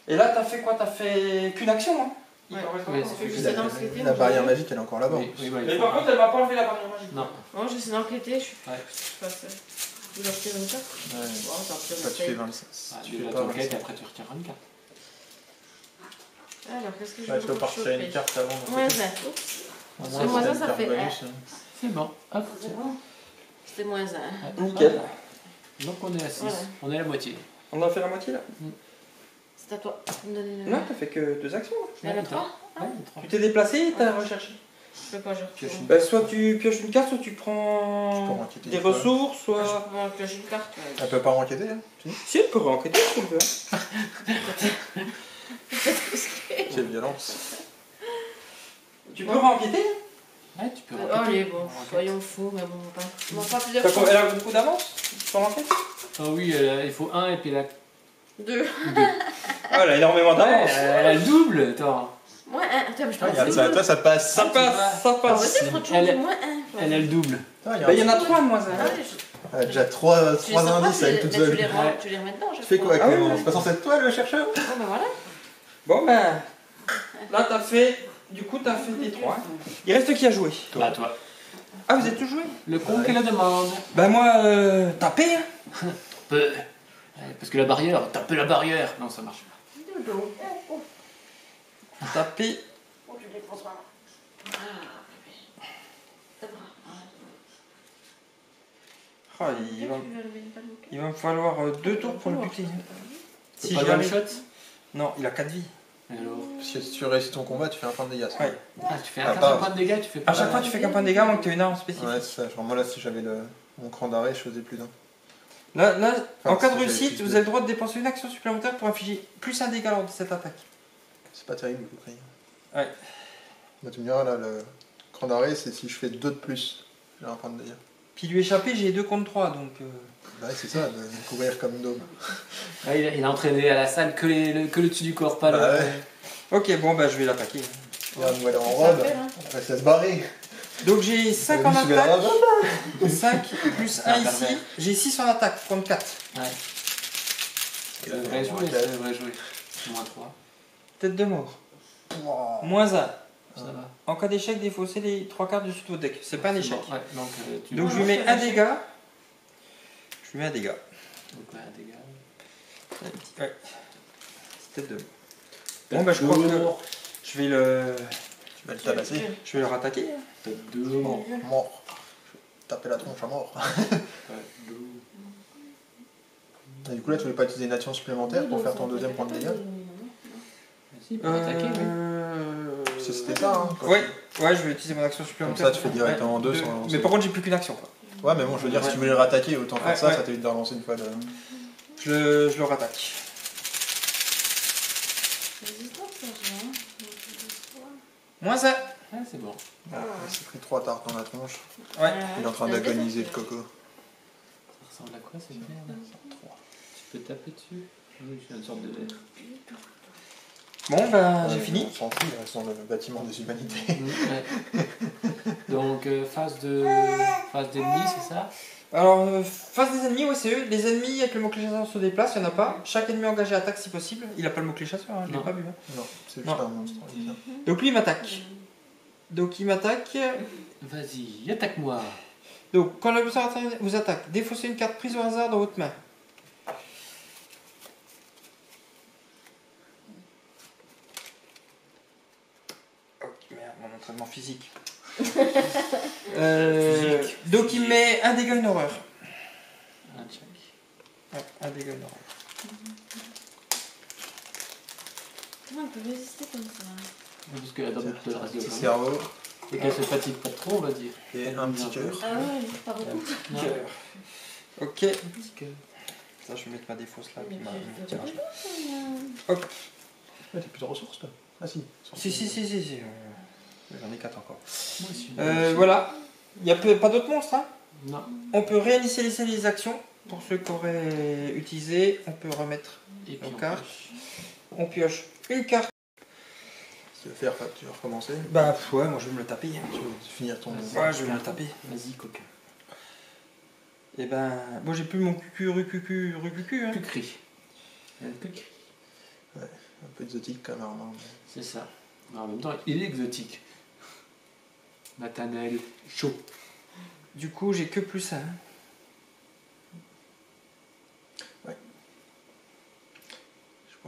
Et là, t'as fait quoi? T'as fait qu'une action, hein? Il Ouais. t'en reste Ouais, encore. c'est Faut fait. juste d'enquêter. La barrière magique, elle est encore là-bas. Oui, oui, ouais, il Mais faut- par contre, elle m'a pas enlevé la barrière magique. Non. Moi j'essaie d'enquêter, je suis Ouais. pas seule. Je dois retirer une carte. Ouais. Bon, t'en retires Toi, une tu fais taille. 26. Ah, Tu déjà fais pas t'enquêtes et 25. après tu retires une carte. Alors, qu'est-ce que je Ouais, vais tu peux vous pas retirer une choper? carte avant. Ouais, donc, ben, oups. au C'est moins, moins t'as un, une ça carte fait bonus, hein. C'est bon. Hop. C'est bon. C'était moins 1. Ouais. Nickel. Donc on est à 6. Voilà. On est à la moitié. On a fait la moitié là. C'est à toi. Tu me donnes une. Non, t'as fait que 2 actions. Là. Il y en a Ouais, 3. Ouais, il y a trois. Tu t'es déplacé et t'as recherché. Je fais quoi, je Pioche retourne. une. Bah, soit tu pioches une carte, soit tu Tu peux prends enquêter des une fois. ressources, Ah, soit. je peux piocher une carte. ouais. Elle peut pas enquêter, hein? Si. Si, elle peut enquêter si elle veut. Quelle violence. Tu peux enquêter. Ouais, tu peux. Oh, enquêter. allez, bon, On enquête. soyons fous, mais bon, pas. On va pas plusieurs fois. Elle a beaucoup d'avance sur l'enquête. Ah oui, il faut 1 et puis la. 2. Ah, elle a énormément Ouais, d'avance. elle a le double. Attends. Moins 1. Attends, mais je Ah, parle regarde, ça, toi, ça passe. Ça passe, ça Ah, passe. vas-y, prends toujours Elle- du moins 1. Elle a le double. Ah, Bah, il y en a 3 de moins 1. Elle a déjà 3 Tu les sens pas, indices avec toute tu les seule. remets- Ouais. tu les remets dedans. Tu fais quoi, Ah oui, Clément? oui. C'est pas censé être toi le chercheur? Oh, ben voilà. Bon, ben. Là, t'as fait. Du coup, t'as fait des 3. Il reste qui a joué? Bah, toi. Ah, vous êtes tous joués? Le con qui la demande. Bah, moi, tapez. Hein. Peu. Ouais, parce que la barrière, tapez la barrière. Non, ça marche pas. Dodo. Taper. Oh, tu défonces pas. Ah, bébé. Ta bras. Ah, Tu vas lever une balle au cœur. il va me falloir 2 tours pour le buter. C'est Si pas j'y le one arrive. shot. Non, il a 4 vies. Alors. Parce que si tu réussis ton combat, tu fais un point de dégâts. ça. Ouais. Ah, tu fais Ah, un pas- point de dégâts, tu fais pas. À chaque fois, tu fais qu'un point de dégâts, moins que tu as une arme spécifique. Ouais, c'est ça. Genre, moi là, si j'avais mon cran d'arrêt, je faisais plus d'un. Là, Enfin, en cas de si j'avais réussite, plus vous de- avez le droit de dépenser une action supplémentaire pour infliger plus un dégât lors de cette attaque. C'est pas terrible, du coup. Ouais. Bah, tu me diras, là, le cran d'arrêt, c'est si je fais 2 de plus. J'ai un point de dégâts. Puis lui échapper, j'ai 2 contre 3, donc... Bah, ouais, c'est ça, de courir comme une daube. Ah, il a entraîné à la salle que le dessus du corps, pas Bah le. ouais. Ok, bon, bah je vais l'attaquer. Regarde, nous, elle est en Ça robe. fait, hein. Elle reste à se barrer. Donc j'ai 5 en Elle se attaque, verra. 5 plus 1 Ah, ici, parfait. j'ai 6 en attaque contre 4. Ouais. Et Ça là, devrait on jouer, va ça devrait jouer. Moins 3. Tête de mort. Wow. Moins 1. Ça va. En cas d'échec, défaussez les 3 cartes dessus de votre deck. C'est pas un échec. Bon, ouais, donc tu. Donc je lui Ouais, mets c'est un un échec. dégât. Je lui mets un dégât. Donc ouais, un dégât. Ouais. C'est tête de mort. Bon bah je crois que je vais le... Tu vas le tabasser. Je vais le rattaquer. Tête de Mort. mort. Mort. Je vais taper la tronche à mort. Et du coup, là, tu voulais pas utiliser une action supplémentaire pour faire ton deuxième point de dégâts? Si, pour attaquer, oui. Parce que c'était ça, hein. Ouais, je vais utiliser mon action Comme supplémentaire. ça, tu fais directement 2 deux. sans lancer. Mais par contre, j'ai plus qu'une action. Quoi. Ouais, mais bon, je veux dire, si tu voulais le rattaquer, autant faire Ouais, ça, ouais. ça t'évite de relancer une fois de. Je le rattaque. Résistance, ça, je vois, hein. Moins 1. Ah, c'est bon. Ah, il s'est pris 3 tartes dans la tronche. Ouais. Il est en train d'agoniser le coco. Ça ressemble à quoi cette merde? Tu peux taper dessus? Oui, c'est une sorte de verre. Bon, bah, Ouais, j'ai fini. On s'en fout, il reste dans le bâtiment des humanités. Ouais. Donc, phase d'ennemi, c'est ça? Alors, face des ennemis, ouais, c'est eux. Les ennemis avec le mot-clé chasseur se déplacent, il n'y en a pas. Chaque ennemi engagé attaque si possible. Il a pas le mot-clé chasseur, hein, je l'ai Non. pas vu. Hein. Non, c'est juste Non. un monstre. il vient. Donc lui, il m'attaque. Donc il m'attaque. Vas-y, attaque-moi. Donc quand l'adversaire vous attaque, défaussez une carte prise au hasard dans votre main. Oh merde, mon entraînement physique. Donc il met un dégât, une horreur. Un check. Ouais, un dégât, une horreur. Comment on peut résister comme ça? Parce que la dame de la radio. Petit cerveau Et qu'elle se fatigue pas trop, on va dire. et un petit cœur. Ah ouais, pas beaucoup. Non. Cœur. Ok. Petit cœur. Ça, je vais mettre ma défausse là. Puis Mais ma- j'ai mon fait tirage. beaucoup, Ouais, t'as plus de ressources, toi. Ah si. Si. J'en ai 4 encore. Moi aussi. Voilà. Il n'y a pas d'autres monstres. Hein. Non. On peut réinitialiser les actions. Pour ceux qui auraient utilisé, on peut remettre. Et puis Donc, on carte. pioche. On pioche une carte. Si tu veux faire, tu veux recommencer. Bah ouais, moi je vais me le taper. Tu veux finir ton. Ouais, je vais me le taper. Vas-y, coquin. Et ben, moi j'ai plus mon cucu, rucucu. Hein. Que cri. Que cri. Un peu exotique quand même, Armand. C'est ça. Mais en même temps, il est exotique. Nathanaël chaud. Du coup, j'ai que plus 1.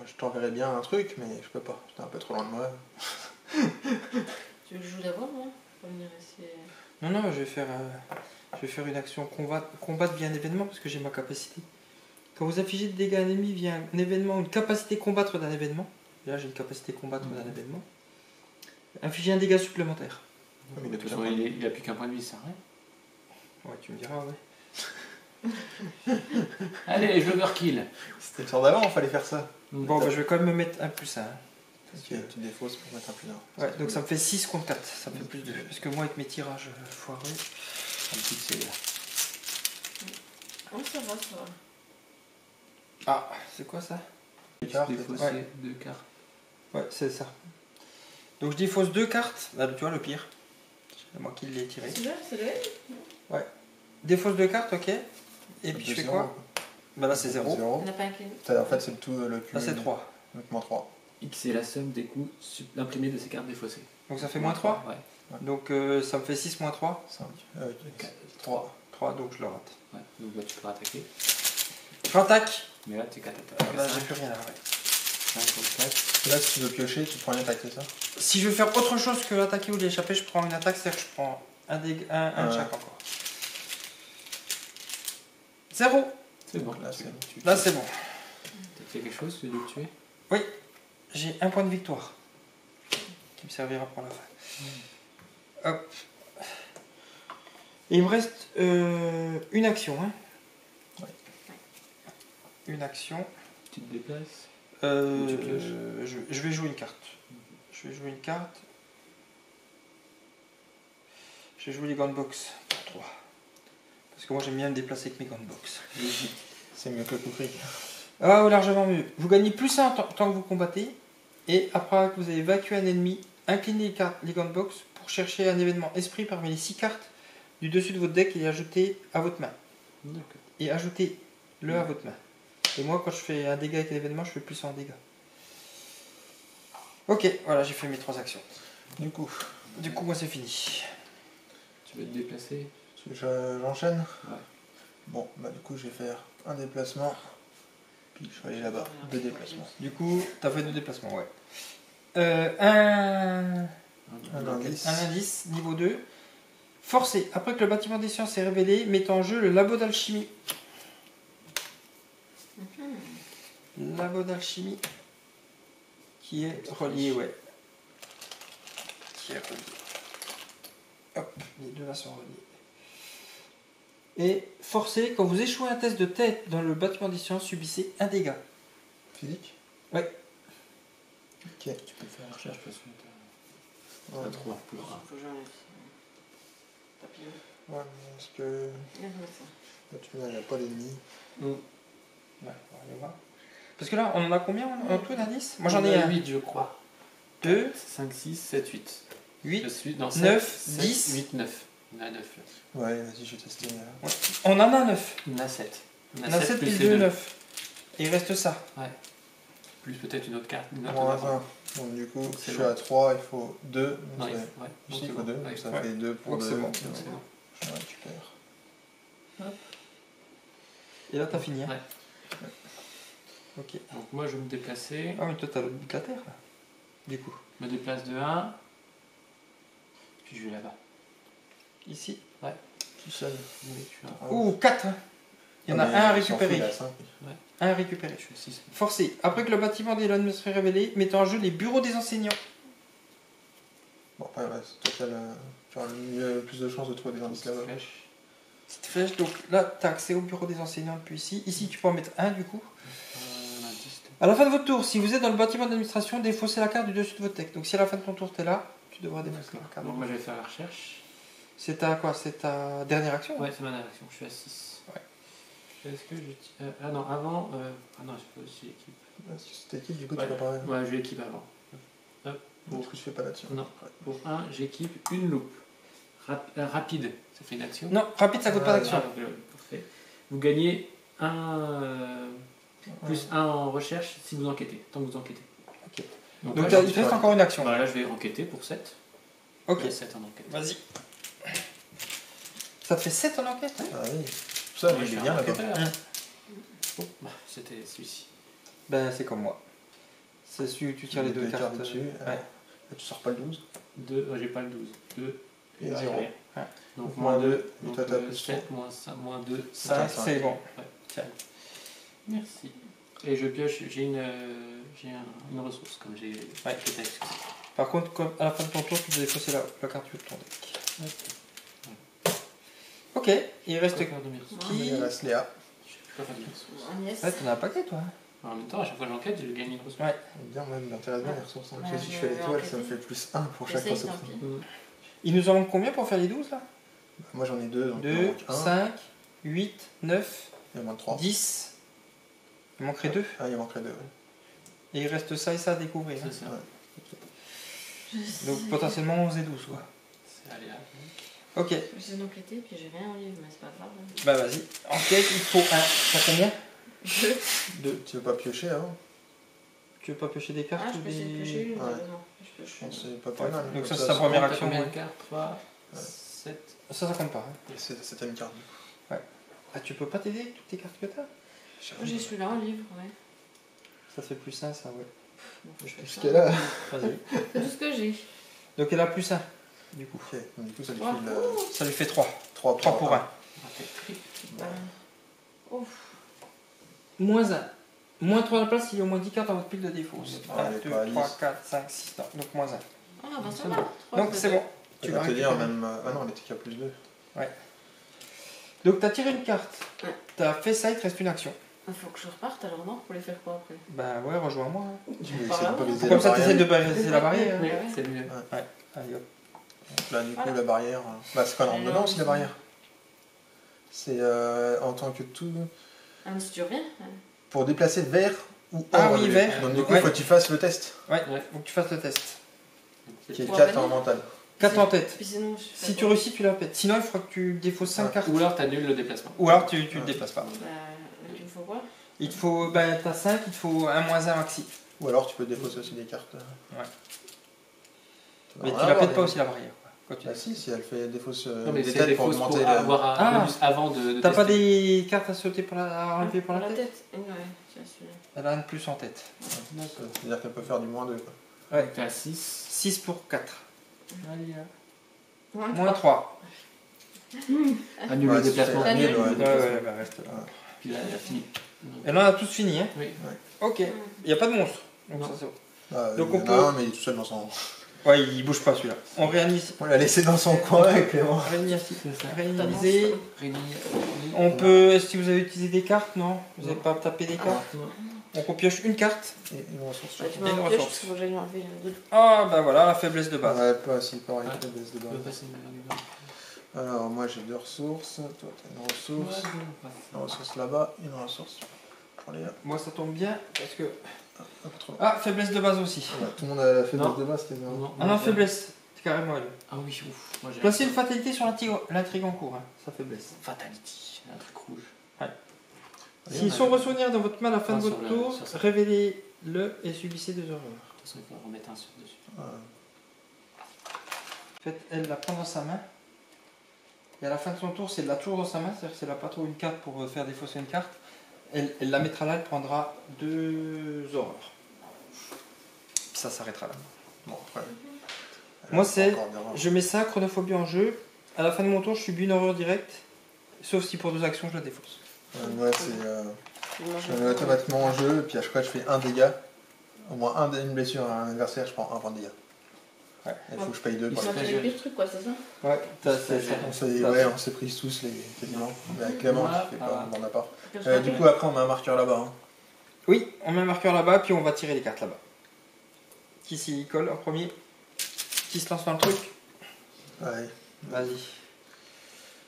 Je t'enverrais bien un truc, mais je peux pas. J'étais un peu trop loin de moi. Tu veux que je joue d'abord, moi? Pour venir essayer. Non, je vais faire une action combattre via un événement parce que j'ai ma capacité. Quand vous affligez de dégâts ennemis via un événement, une capacité combattre d'un événement. Là, j'ai une capacité combattre d'un événement. Infliger un dégât supplémentaire. Mais il De est toute tout façon, il a plus qu'un point de vie, ça rien. Ouais, tu me diras, ouais. Allez, je overkill. C'était le sort d'avant, il fallait faire ça. Bon, bah, je vais quand même me mettre un plus 1. Tu défausses pour mettre un plus 1. Ouais, donc ça me fait 6 contre 4. Ça me fait plus 2. Parce que moi, avec mes tirages foireux. Un petit c'est là. Oh, ça va, ça va. Ah, c'est quoi ça? Cartes, Défausser ouais. 2 cartes. Ouais, c'est ça. Donc je défausse 2 cartes. Là, tu vois, le pire. C'est moi qui l'ai tiré. C'est là, c'est là. Défausse 2 cartes, ok. Et puis je fais quoi? Bah là, c'est 0. On n'a pas incliné. En fait, c'est tout le cumul. Là, c'est 3. Donc moins 3. X c'est la somme des coûts imprimés de ces cartes défaussées. Donc ça fait moins 3. Ouais. Donc ça me fait 6 moins 3. 5. 3. Donc je le rate. Ouais. Donc là, tu peux attaquer. Je rattaque. Mais là, t'es 4 attaques. Là, j'ai plus rien là. Ouais. 5 contre 4. Là, si tu veux piocher, tu prends une attaque, c'est ça? Si je veux faire autre chose que l'attaquer ou l'échapper, je prends une attaque, c'est-à-dire que je prends un de chaque encore. 0. C'est bon. Donc là, c'est bon. Là, c'est bon. T'as fait quelque chose, tu veux le tuer? J'ai un point de victoire qui me servira pour la fin. Hop. Et il me reste une action. Hein. Ouais. Une action. Tu te déplaces. Je tu pioches. vais jouer une carte. Je vais jouer une carte. Je vais jouer les gunbox pour 3. Parce que moi j'aime bien me déplacer avec mes gunbox. C'est mieux que le coup fric. Ah, ou largement mieux. Vous gagnez plus 1 tant que vous combattez. Et après que vous avez vaincu un ennemi, inclinez les gunbox pour chercher un événement esprit parmi les 6 cartes du dessus de votre deck et ajouter à votre main. D'accord. Et ajoutez-le à votre main. Et moi, quand je fais un dégât avec l'événement, je fais plus en dégâts. Ok, voilà, j'ai fait mes 3 actions. Du coup, Moi, c'est fini. Tu veux te déplacer? j'enchaîne. Ouais. Bon, bah du coup, je vais faire un déplacement. Puis je vais aller là-bas. 2 déplacements. Du coup, t'as fait 2 déplacements, ouais. Un indice. indice, niveau 2. Forcé, après que le bâtiment des sciences est révélé, mettez en jeu le labo d'alchimie. Labo d'alchimie. Qui est relié, ouais. Qui est relié. Hop, les deux là sont reliés. Et forcé, quand vous échouez un test de tête dans le bâtiment des sciences, subissez un dégât. Physique? Ouais. Ok. Tu peux faire la recherche parce que t'as Ouais, 3 plus 1. Faut que j'enlève. Papillon. ouais, mais est-ce que. Viens, je mets ça. Là, tu vois, il n'y a pas d'ennemi. Ouais, on va aller voir. Parce que là, on en a combien en tout d'indices? Moi j'en ai un. 8, je crois. 2, 5, 6, 7, 8. 8. Je suis dans 9, 7, 10. 8, 9. On a 9 là. Ouais, vas-y, je vais tester. On en a 9. On a 7. On a 7 plus et les 2, deux. 9. Et il reste ça. Plus peut-être une autre carte. Une autre Moins d'avant. 1. Donc du coup, Donc, je c'est suis bon. à 3, il faut 2. Non, Donc, il ça- faut, ouais. Ici, Donc, il faut c'est 2, bon. donc Ouais, ça ouais. fait 2 pour Donc, 2. c'est bon. donc c'est bon. Je récupère. Et là, t'as fini. Hein. Ouais. Ok. Donc moi je vais me déplacer. Ah, mais toi, t'as le bout de la terre, là. Du coup. Je me déplace de 1. Puis je vais là-bas. Ici. Tout seul. Ouh, 4. Il y en a un à récupérer. Un à récupérer. Je suis 6. Forcé. Après que le bâtiment des Elon Musk est révélé, mettez en jeu les bureaux des enseignants. Bon, après, ouais, c'est toi qui as tu auras le plus de chances de trouver des indices là-bas. Flèche. Petite flèche. Donc là, t'as accès au bureau des enseignants depuis ici. Ici, tu peux en mettre un, du coup. On a 10. À la fin de votre tour, si vous êtes dans le bâtiment d'administration, défaussez la carte du dessus de votre deck. Donc si à la fin de ton tour, t'es là, tu devras défausser la carte. Donc moi je vais faire la recherche. C'est ta quoi? C'est ta dernière action? Ouais, c'est ma dernière action. Je suis à 6. Ouais. Est-ce que je. Ah non, avant. Ah non, je fais aussi équipe. Si c'était équipe, du coup, Ouais. tu vas pareil. Ouais, je vais équipe avant. Parce que je fais pas là-dessus. Non. Pour 1, j'équipe une loupe. Rapide, ça fait une action. Non, rapide, ça coûte pas d'action. Ah, parfait. Vous gagnez un plus 1 en recherche si vous enquêtez, tant que vous enquêtez. Ok. Donc, Donc là, il te reste encore une action. là, je vais enquêter pour 7. Ok, 7 en enquête. vas-y. Ça te fait 7 en enquête? Hein? Ah oui. Ça, Ouais, mais je il est suis bien un là-bas. enquêteur. Oh, bah, c'était celui-ci. Ben c'est comme moi. C'est celui où tu tires les deux cartes. dessus. Ouais. Et tu sors pas le 12. 2, j'ai pas le 12. 2 Et ouais, 0. ouais. Ouais. Donc Moins moins 2. deux, et Donc toi, t'as plus 7, moins 5, moins 2, 5, 5. c'est bon. Ouais. Tiens. Merci. Et je pioche, j'ai une ressource comme j'ai fait avec succès. Par contre, comme à la fin de ton tour, tu dois défausser la carte de ton deck. Ok, il reste Je peux faire de mes ressources. qui? Il reste Léa. Je peux faire de mes ressources. Agnès. Ouais, t'en as un paquet toi. En même temps, à chaque fois que j'enquête, je gagne une ressource. Ouais. Bien, même, m'intéresse bien les ressources. Hein. Ouais, Parce que si je je fais vais l'étoile, ça me enquêter. fait plus 1 pour chaque J'essaye, ressource. tant pis. Il nous en manque combien pour faire les 12 là? Moi j'en ai 2, donc il 2, en manque 1. 5, 8, 9, Il en manque 3. 10. Il manquerait 2. Ah, il en manquerait 2, ouais. Et il reste ça et ça à découvrir. hein. C'est ça. Ouais. Donc potentiellement 11 et 12 quoi. C'est aléable. Ok, J'ai une enquêté, puis j'ai rien en livre, mais c'est pas grave. hein. bah vas-y. Enquête, il faut un. T'as combien? 2. Tu veux pas piocher avant? Tu veux pas piocher des cartes Ah, je ou peux essayer de des. piocher une, Ouais. non. Je pioche une. C'est pas très mal. Donc ça, Comme c'est ta première T'as action. combien de Ouais. cartes 3, Ouais. 7. Ça compte pas. Hein. C'est ta une carte. Ah, tu peux pas t'aider avec toutes tes cartes que t'as? J'ai celui-là en livre, ouais. Ça fait plus 1, ça, ouais. Bon, faut que je fasse Ce ça. qu'elle a. Vas-y. C'est tout ce que j'ai. Donc elle a plus 1, du coup. Ok, donc du coup, ça lui Ouais. fait Ça lui fait 3. 3 3 pour 1. Ouf. Moins 1. Moins 3 à la place, il y a au moins 10 cartes dans votre pile de défaut. Ah, 1, elle est 2, pas 3, lisse. 4, 5, 6. Non, donc moins 1. Ah, bah ça C'est va. bon. Trois, Donc c'est bon. Tu Tu vas l'as te dire récupéré. même. Ah non, elle était qu'à plus 2. Donc t'as tiré une carte. Ouais. T'as fait ça, il te reste une action. Il faut que je reparte alors, non? Pour les faire quoi après? Bah ouais, rejoins-moi. hein. Tu veux Par essayer là, de briser Comme la ça t'essaies barrière. de briser la barrière. Oui, Ouais. c'est mieux. Allez hop. Là, du coup, Voilà. la barrière. Bah, c'est quoi, elle rentre Elle dedans rentre aussi, la ici. barrière. C'est en tant que tout. Ah, mais si tu reviens? Pour déplacer vers ou Ah hors oui, le vers. lieu. Donc, du coup, Ouais. faut que tu fasses le test. Ouais, Ouais. faut que tu fasses le test. Qui est Pour 4 en revenir. mental. 4 en tête. Puis sinon, je fais Si tu quoi? réussis, tu la pètes. Sinon, il faudra que tu défausses 5 Ouais. cartes. Ou alors t'annules le déplacement. Ou alors tu le déplaces pas. Bah, il me faut quoi? Il te faut, bah t'as 5, il te faut un moins 1 maxi. Ou alors, tu peux défausser aussi des cartes. Ouais. Ça Mais va tu la avoir pètes des- pas aussi la barrière. Quoi, quand tu Bah, si elle fait défausse Non, mais des c'est têtes des pour fausses augmenter pour la. avoir Ah. un bonus avant de T'as pas tester. des cartes à sauter pour à enlever pour la tête? Ouais, tiens, celui-là. Elle a un de plus en tête. C'est-à-dire qu'elle peut faire du moins 2. Ouais. T'es à 6. 6 pour 4. Allez, là. Moins Moins 3. Annule le déplacement. c'est- Nul, ouais. Ouais, bah reste là. Puis là, elle a fini. Et là, on a tous fini, hein. Oui. Ok. Il n'y a pas de monstre. Donc Non. ça, c'est bon. Bah, Donc, il y on en peut- a un, mais il est tout seul dans son. Ouais, il bouge pas celui-là. On réanime. On l'a laissé dans son coin, Clément. Réanimisé. Réunis. On peut. Est-ce que vous avez utilisé des cartes? Non. Vous n'avez pas tapé des cartes? Donc on pioche une carte. Et une ressource. Bah, tu Et m'as une un pioche ressource. parce qu'il faut que j'aille enlever le dos. Ah bah voilà, la faiblesse de base. Ouais, pas si pareil, Ouais. faiblesse de Tu peux base. passer une manière Alors, moi j'ai 2 ressources. Toi, t'as une ressource. Une ressource là-bas, une ressource. Pour les là. Moi ça tombe bien parce que. Un peu trop loin. Ah, faiblesse de base aussi. Voilà, tout le monde a la faiblesse Non. de base, c'était Non, Ah non, faiblesse. C'est carrément elle. Ah oui, ouf. Moi, j'ai Placez une fatalité sur l'intrigue en cours, hein. Ça faiblesse. Fatality, un truc rouge. S'ils sont ressouvenir dans votre main à la fin de Ah, sur votre le- tour, sur ça. révélez-le et subissez 2 horreurs. De toute façon, il faut en remettre un sur dessus. Faites-elle la prendre dans sa main. Et à la fin de son tour, c'est la tour dans sa main, c'est-à-dire que si elle n'a pas trop une carte pour faire défausser une carte, elle la mettra là, elle prendra 2 horreurs. Puis ça s'arrêtera là. Bon, après. Moi, c'est- Encore d'erreur. Je mets ça, chronophobie en jeu. À la fin de mon tour, je subis une horreur directe, sauf si pour 2 actions, je la défausse. Moi, c'est. Je vais manger Je le mets dos. automatiquement en jeu, et puis à chaque fois que je fais un dégât, au moins une blessure à un adversaire, je prends un point de dégâts. Ouais. Il faut que je paye 2 Il pour Tu la m'as fait le pire truc, quoi, c'est ça? Ouais, on s'est pris tous les quasiment. Mais avec Clément qui fait pas bon appart. Que je Du m'appelle. coup, après, on met un marqueur là-bas. Hein. Oui, on met un marqueur là-bas, puis on va tirer les cartes là-bas. Qui s'y colle en premier? Qui se lance dans le truc? Ouais. Vas-y.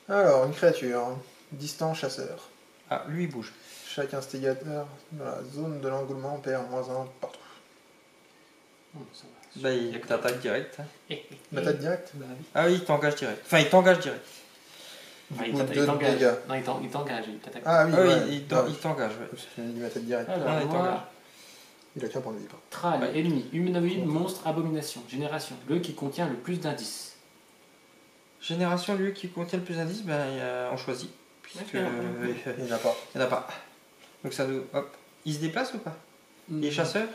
Alors, une créature. Distant chasseur. Ah, lui, il bouge. Chaque instigateur dans la zone de l'engouement perd -1 partout. Non, ça va. Bah, il t'attaque direct. hein. L'attaque directe Bah oui. Ah oui, il t'engage direct. Enfin, il t'engage direct. Enfin, coup, il deux t'engage. dégâts. Non, il t'engage, il t'attaque. Ah oui, Ah oui, ouais. il Ah, il t'engage, ouais. parce qu'il dit ma tête directe. Alors, Non, il moi, t'engage. Il a qu'un point de vie. pas. Thrall, Ouais. ennemi, humanoïde, monstre, abomination, génération. Le qui contient le plus d'indices. Génération, lui, qui contient le plus d'indices, ben, on choisit. Puisque Ouais, Il n'y en a pas. il n'y en a pas. Donc ça nous... Hop. Il se déplace ou pas? Il est chasseur?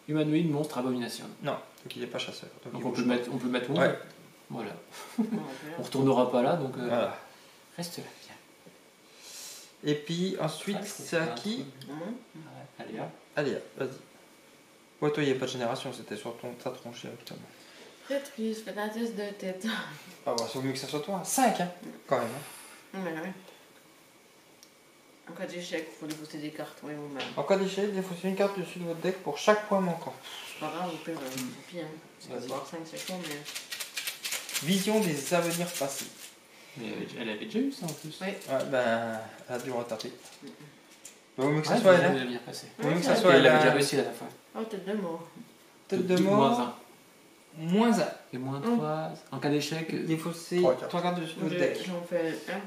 Humanoïde, monstre, abomination. Non, donc il n'est pas chasseur. Donc Donc il on bouge peut, pas. mettre, on peut mettre 11. Ouais. Voilà. Non, On retournera pas là, donc Voilà. reste là. Bien. Et puis ensuite, Ah, je trouve c'est ça à un qui? truc. non. Ouais, allez, hop. Allez, vas-y. Ouais, toi, il n'y a pas de génération, c'était sur ta tronche directement. Prêtrise, faites un test de tête. Ah bah, c'est mieux que ça soit toi. 5, hein, quand même. hein. Ouais, ouais. En cas d'échec, il faut déposer des cartes, oui ou même. En cas d'échec, défaussez une carte dessus de votre deck pour chaque point manquant. C'est pas grave, au pire, tant pis, hein. Ça va Vas-y. voir 5, c'est chaud, mais. Vision des avenirs passés. Mais elle avait déjà eu ça en plus. Oui. Ouais, ben, elle a dû retaper. Vaut mieux que ça Ouais, soit mais elle. hein. elle a bien passé. Vaut mieux que Ouais, ça c'est soit Et elle. elle avait déjà hein. réussi à la fin. Oh, tête de mort. Tête de Moins mort. 1. Moins 1. Et moins 3. En cas d'échec, Défausser Trois cartes. 3 cartes dessus de Donc, votre deck. j'en fais un.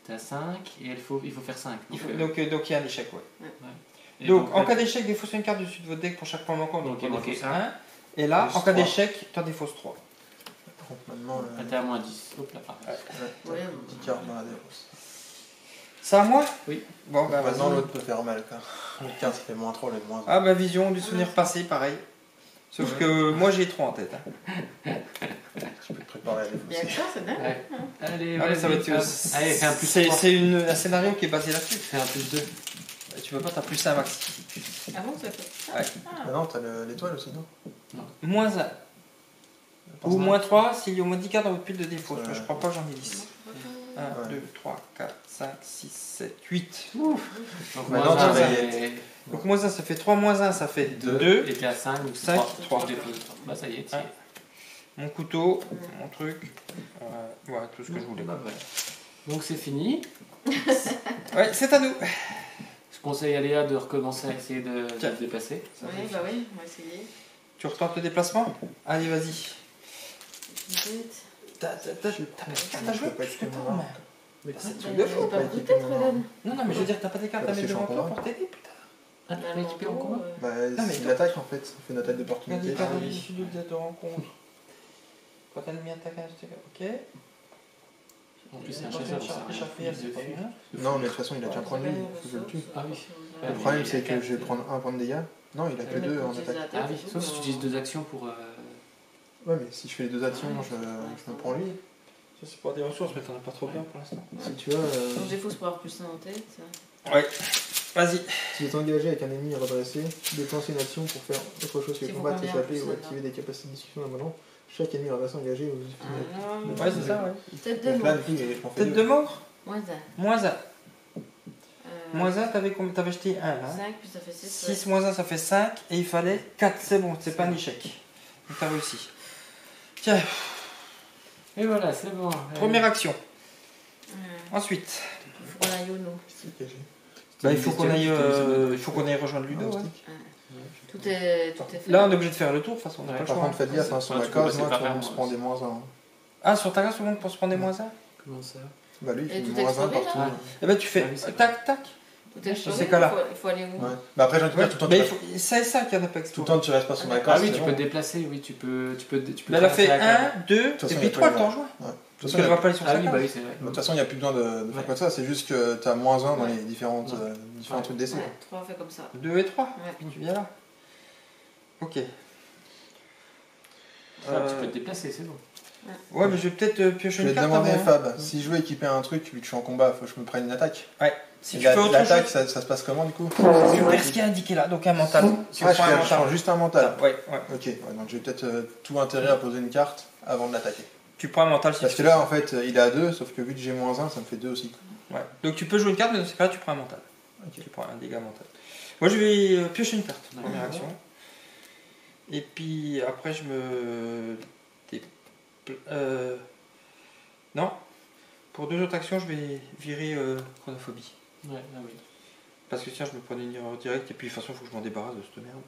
t'es à 5 et il faut faire 5. Donc il y a un échec, ouais. Et Donc en là, cas d'échec, défaussez une carte dessus de votre deck pour chaque point manquant. Donc Donc, il on manquait défausse un. 1. Et là, Plus en cas 3. d'échec, tu en défausses 3. Par contre, maintenant, t'es à moins 10. Hop là, pareil. Ouais, petite carte dans la défense. C'est à moi? Oui. Bon, bah Maintenant, vas-y. l'autre peut faire mal, quoi. Le 15, ça fait moins 3, le moins 1. Ah bah vision du souvenir passé, pareil. Sauf que moi j'ai 3 en tête. Hein. Tu peux te préparer à Bien que défausser. ça, c'est dingue. Ouais. Allez, Allez, ça va vas-y, être. Fab. Allez, fais un plus C'est 3. un scénario qui est basé là-dessus. Fais un plus 2. Tu peux pas, t'as plus 1 max. Ah bon, ça fait. Ouais. Ah non, t'as l'étoile aussi, non? Moins 1. Ou moins 3 s'il y a au moins 10 cartes dans votre pile de défaut. Ouais. Je crois pas que j'en ai 10. 1, Ouais. 2, 3, 4, 5, 6, 7, 8. Donc, Maintenant, moins tu un, vas y c'est Donc moins 1 ça fait 3, moins 1 ça fait 2. 2. Et t'es à 5 ou 5, 3. Bah, ça y est, Ouais. Mon couteau, mon truc. Voilà, tout ce que je voulais. Bah, voilà. Donc c'est fini. Ouais, c'est à nous. Je conseille à Léa de recommencer à essayer de Tiens. se déplacer. Oui, bah oui, on va essayer. Tu retentes le déplacement? Allez, vas-y. Vite. T'as pas de cartes à Je jouer? peux pas Je peux exprimer pas, moi. mais- Mais C'est un Bah, truc de fou. pas pas peut-être, équipé, regarde. Non, non, mais je veux dire, t'as pas des cartes Bah, à mettre c'est devant toi champion. pour t'aider, putain. Ah, tu peux équiper en combat Bah, mais c'est une toi- attaque en fait, ça fait une attaque Regarde d'opportunité. les cartes oui. issues de rencontre. Quand l'ennemi attaque un ok. En plus, c'est un Quand chasseur. tu ça. cherches échapper, c'est pas bien. Non, mais de toute façon, il a qu'un point de vie, faut que je le tue. Ah oui. Le problème, c'est que je vais prendre un point de dégâts. Non, il a que 2 en attaque. Ah oui, sauf si tu utilises 2 actions pour. Ouais, mais si je fais les 2 actions, je me prends lui. Ça, c'est pour des ressources, mais t'en as pas trop bien pour l'instant. Si tu vois, Donc, défaut, c'est pour avoir plus 1 en tête. Ça. Ouais. Vas-y. si tu es engagé avec un ennemi redressé, dépenser une action pour faire autre chose que C'est combattre, combien, échapper ça, ou là activer des capacités de discussion d'un moment. Chaque ennemi redressé engagé ou Ah, Ouais, c'est ça, ouais. Tête de Donc là, mort. du coup, je m'en fais Tête 2. de mort? Moins 1. Moins 1. Moins 1, t'avais combien? T'avais acheté 1 là. 5, puis ça fait 6. 6 moins 1, ça fait 5. Et il fallait 4. C'est bon, c'est pas un échec. Donc t'as réussi. Tiens, Et voilà, c'est bon. première action. Ensuite, Il faut qu'on aille au nom. bah, il faut qu'on aille rejoindre Ludo. Ouais. Tout est fait. Là, on est obligé de faire le tour, de toute façon. On n'a Ouais, pas le Par choix. contre, faites gaffe, hein, sur Ouais, ma tu peux case, passer moi, par tout le là, monde se moi prend aussi. des moins 1. Ah, sur ta case, tout le monde peut se prendre des moins 1? Comment ça? Bah, lui, il Et fait tout moins 1 exploré, partout. là Eh ben, tu fais Ah oui, c'est tac, tac. Tout est Dans exploré, ces cas-là. il faut aller où? Ouais. Bah, après, j'ai envie de dire, tout le temps, Mais tu il faut... ça et ça qu'il y en a pas tout le exploré. temps, tu restes pas sur ma case. Ah oui, c'est tu bon. peux te déplacer, oui, tu peux Là, elle a fait traverser la carte. 1, 2, toute façon, et il y puis a 3, pas elle de- t'en rejoint. Ouais. De Parce toute qu'elle façon, va pas aller sur Ah sa oui, case. bah oui, c'est vrai. de toute façon, il n'y a plus besoin de faire comme ça, c'est juste que tu as moins 1 dans les différents trucs d'essai. Ouais, 3 fait comme ça. 2 et 3. Ouais. Puis tu viens là. Ok. Ça, tu peux te déplacer, c'est bon. Ouais, mais je vais peut-être piocher Je vais une te carte demander, avant, hein. Fab, si je veux équiper un truc, vu que je suis en combat, faut que je me prenne une attaque. Si Et tu fais autre l'attaque, chose, ça se passe comment du coup? tu perds ce qui est indiqué là, donc un mental. Tu Ah, je prends un prends mental. juste un mental. Ouais, ouais. Ok, ouais, donc j'ai peut-être tout intérêt à poser une carte avant de l'attaquer. Tu prends un mental si Parce tu que là, en fait, il est à 2, sauf que vu que j'ai moins 1, ça me fait 2 aussi. Ouais. Donc tu peux jouer une carte, mais dans ce cas-là, tu prends un mental. Ok. Tu prends un dégât mental. Moi, je vais piocher une carte, D'accord. première action. Et puis après, je me. Non. Pour 2 autres actions, je vais virer chronophobie. Ouais, ah oui. Parce que tiens, je me prenais une erreur directe, et puis de toute façon, il faut que je m'en débarrasse de cette merde.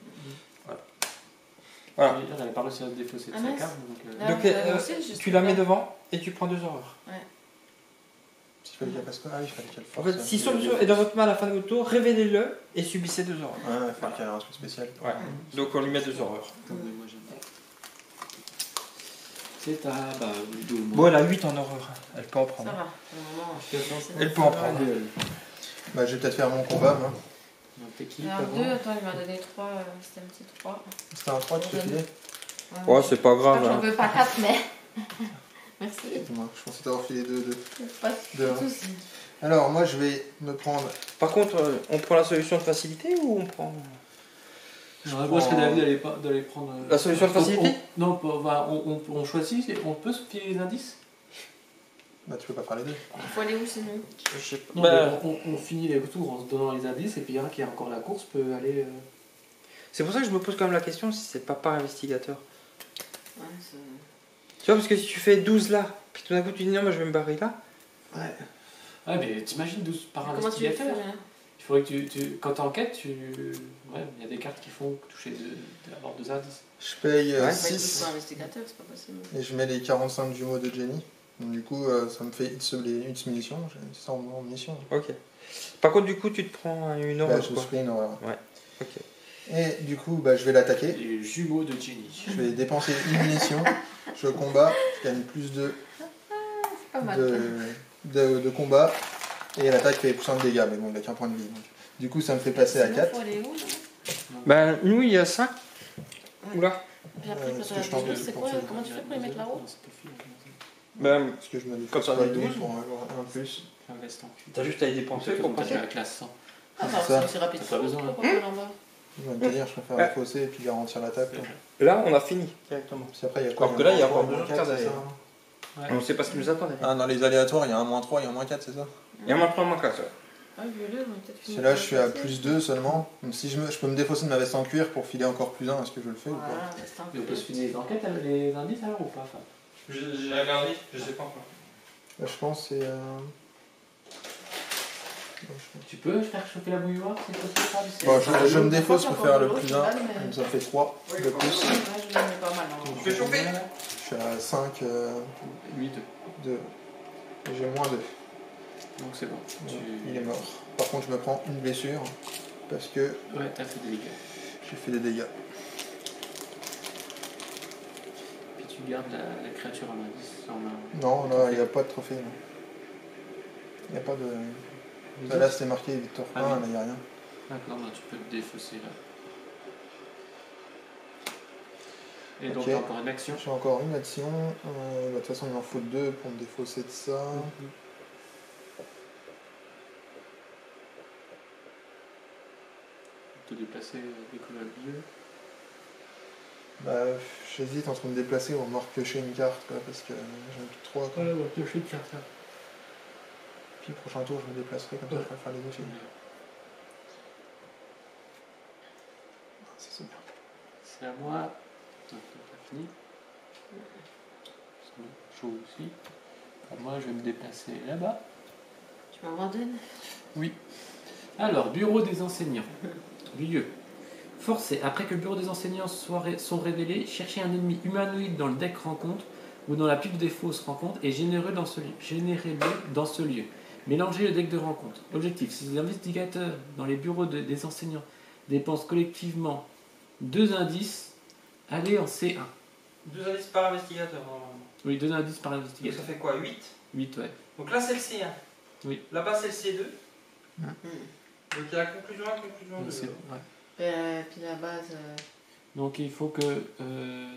Voilà. Oui, elle avait pas réussi à se défausser de Ah, sa mince. carte. Donc, Ah, Donc, aussi, juste tu la mets là. devant, et tu prends 2 horreurs. S'il fallait qu'elle passe quoi? Ah oui, il fallait qu'elle En force. fait, si son est dans votre main à la fin de votre tour, révélez-le et subissez 2 horreurs. Ouais, il fallait qu'elle ait un truc spécial. Ouais. Donc on lui met 2 horreurs. attendez, moi j'aime pas. C'est à. Bah, Ludo, moi. Bon, elle a 8 en horreur. Elle peut en Ça prendre. va. Pour le moment, Elle peut en prendre. Bah, je vais peut-être faire mon combat, moi. T'es qui alors, avant 2, attends, il m'a donné 3. C'était un petit 3. C'était un 3 que tu te filais? Oh, c'est pas grave. J'en Hein. veux pas 4, mais. Merci. Moi, je pensais t'avoir filé 2. Pas Deux. de soucis. Alors, moi, je vais me prendre. Par contre, on prend la solution de facilité ou on prend. Moi, je serais d'avis d'aller prendre. La solution de facilité Non, on choisit, on peut se filer les indices. Bah, tu peux pas faire les 2. Il faut aller où sinon? Je sais pas. Non, Bah, mais on finit les tours en se donnant les indices, et puis un qui a encore la course peut aller. c'est pour ça que je me pose quand même la question si c'est pas par investigateur. Ouais, c'est- Tu vois, parce que si tu fais 12 là, puis tout d'un coup tu dis non, moi je vais me barrer là. Ouais. Ouais, mais t'imagines 12 par Comment tu le fais investigateur. là? Il faudrait que quand t'enquêtes, ouais, il y a des cartes qui font toucher avoir 2 indices. Je paye Ouais. Pas 6 un investigateur, c'est pas possible. et je mets les 45 jumeaux de Jenny. Donc, du coup, ça me fait X munitions. J'ai ça en munitions. Ok. Par contre, du coup, tu te prends une Bah, horreur je me quoi. suis pris une horreur. Ok. Et du coup, bah, je vais l'attaquer. Les jumeaux de Jenny. Je vais dépenser une munition. Je combats. Je gagne plus Pas mal. de combat. Et l'attaque fait plus de dégâts, mais bon, il a qu'un point de vie. Donc. Du coup, ça me fait passer à Sinon, 4. faut aller où, là? Ben, nous, il y a 5. Oula. Puis après, parce quand que t'as je pense la que c'est quoi? Comment tu fais pour les mettre là-haut? Ben, Parce que je me dis Comme ça, on est 12. pour un plus. t'as juste à y dépenser pour passer. la classe 100. Ah, C'est bah, ça. c'est aussi rapide. T'as pas besoin. Pourquoi pas en bas? Je viens de te dire, je préfère la fausser et puis garantir l'attaque. quoi. Là, on a fini directement. Puis après, il y a quoi? Alors que là, il y a encore moins 2 4, quarts c'est derrière. ça On sait pas ce qui nous attend derrière. Ah, dans les aléatoires, il y a un moins 3, il y a un moins 4, c'est ça? Il y a moins 3, moins 4. Ah, violet, on a peut-être fini. C'est là, par je le suis à passer. plus 2 seulement. Donc si je peux me défausser de ma veste en cuir pour filer encore plus 1, est-ce que je le fais ou pas? Voilà, reste un peu. On peut se filer les enquêtes, les indices alors ou pas enfin, J'ai regardé, je sais pas encore. Là, je pense que c'est. Tu peux faire chauffer la bouilloire, c'est possible ça du Bon, ciel je me défausse Par pour contre, faire le encore de plus l'eau, 1. c'est pas mal, mais- Donc ça fait 3 de plus. Ouais, je le mets pas mal. Hein. Tu fais chauffer? Je suis à 5 8. de. Et j'ai moins 2. Donc c'est bon. Il est mort. Par contre, je me prends une blessure parce que Ouais, t'as fait des dégâts. j'ai fait des dégâts. Puis tu gardes la créature en indice. Non, là, il n'y a pas de trophée. là. Il n'y a pas de. Là, c'était marqué Victor 1, Ah oui. là, il n'y a rien. D'accord, bah, tu peux te défausser là. Et donc Ok. t'as encore une action. J'ai encore une action. De toute façon, il m'en faut 2 pour me défausser de ça. Te déplacer avec le vieux. Bah, j'hésite entre me déplacer ou me piocher une carte, quoi, parce que j'en ai plus que 3. Quoi. Ouais, on va piocher une carte là. Puis le prochain tour, je me déplacerai, comme ça, je pourrai faire les effets. Ça, c'est bien. C'est à moi. Donc, t'as fini. C'est chaud aussi. Alors, moi, je vais me déplacer là-bas. Tu m'abandonnes? Oui. Alors, bureau des enseignants. Lieu. Forcé. Après que le bureau des enseignants sont révélés, cherchez un ennemi humanoïde dans le deck rencontre ou dans la pile des fausses rencontres et générez-le dans ce lieu. Mélangez le deck de rencontre. Objectif. Si les investigateurs dans les bureaux des enseignants dépensent collectivement 2 indices, allez en C1. 2 indices par investigateur, normalement. Oui, 2 indices par Donc ça investigateur. fait quoi? 8? 8, ouais. Donc là, c'est le C1. Oui. Là-bas, c'est le C2. Hmm. Donc il y a la conclusion 1, conclusion 2. C'est- ouais. Puis la base. Donc il faut que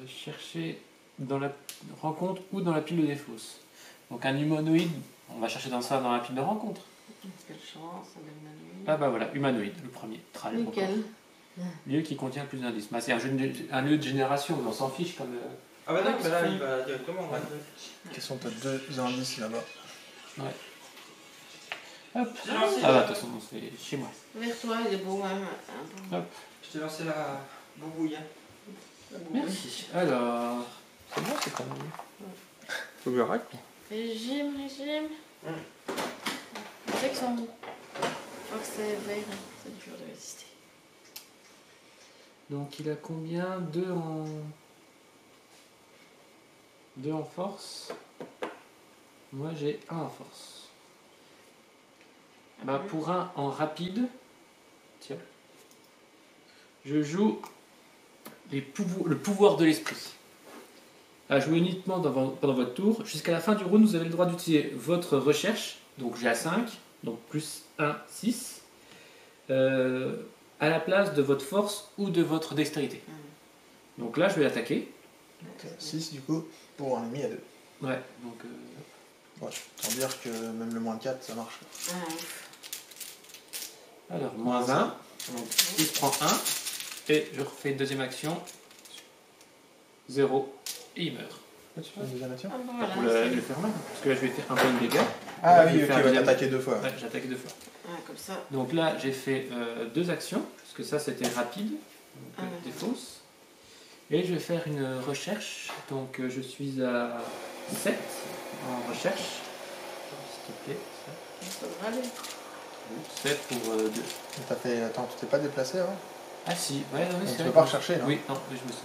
chercher dans la rencontre ou dans la pile des fausses. Donc un humanoïde, on va chercher dans la pile de rencontre. Quelle chance, ça donne la nuit. Ah bah voilà, humanoïde, le premier. Tral, Nickel. lieu qui contient plus d'indices. Bah, c'est un lieu de génération, on s'en fiche comme. Ah bah non, Ouais, mais là, c'est il va directement. Ouais. Quels sont tes 2 indices là-bas? Hop. J'ai lancé Ah bah la- de toute façon, c'est chez moi. Vers toi, il est beau même. Je t'ai lancé la boubouille. Hein. Merci. Alors, c'est bon, c'est pas mal. Faut que je règle. Régime. Tu sais qu'ils sont beaux. Je crois que c'est vert. C'est dur de résister. Donc il a combien? 2 en force. Moi j'ai 1 en force. Bah, pour un en rapide, tiens, je joue le pouvoir de l'esprit. À jouer uniquement pendant votre tour. Jusqu'à la fin du round, vous avez le droit d'utiliser votre recherche. Donc j'ai à 5, donc plus 1, 6. À la place de votre force ou de votre dextérité. Donc là, je vais l'attaquer. 6 du coup, pour un ennemi à 2. Ouais, donc. Ouais, sans dire que même le moins 4, ça marche. Alors, moins 1. Donc, il prend 1. Et je refais une deuxième action. 0. Et il meurt. Tu fais une deuxième action? Ah, bah, Pas voilà, pour le faire mal. Parce que là, je vais faire un point de dégâts. Ah Je vais oui, ok, faire il va deuxième- t'attaquer 2 fois. Ouais, j'ai attaqué 2 fois. comme ça. Donc là, j'ai fait 2 actions. Parce que ça, c'était rapide. Donc, Ah, des fausses. Et je vais faire une recherche. Donc, je suis à 7 en recherche. S'il te plaît. Ça devrait aller. 7 pour 2. T'as fait. Attends, tu t'es pas déplacé avant? Ah si, ouais, Donc, c'est tu vrai peux que- pas rechercher là? Oui, non, je me suis.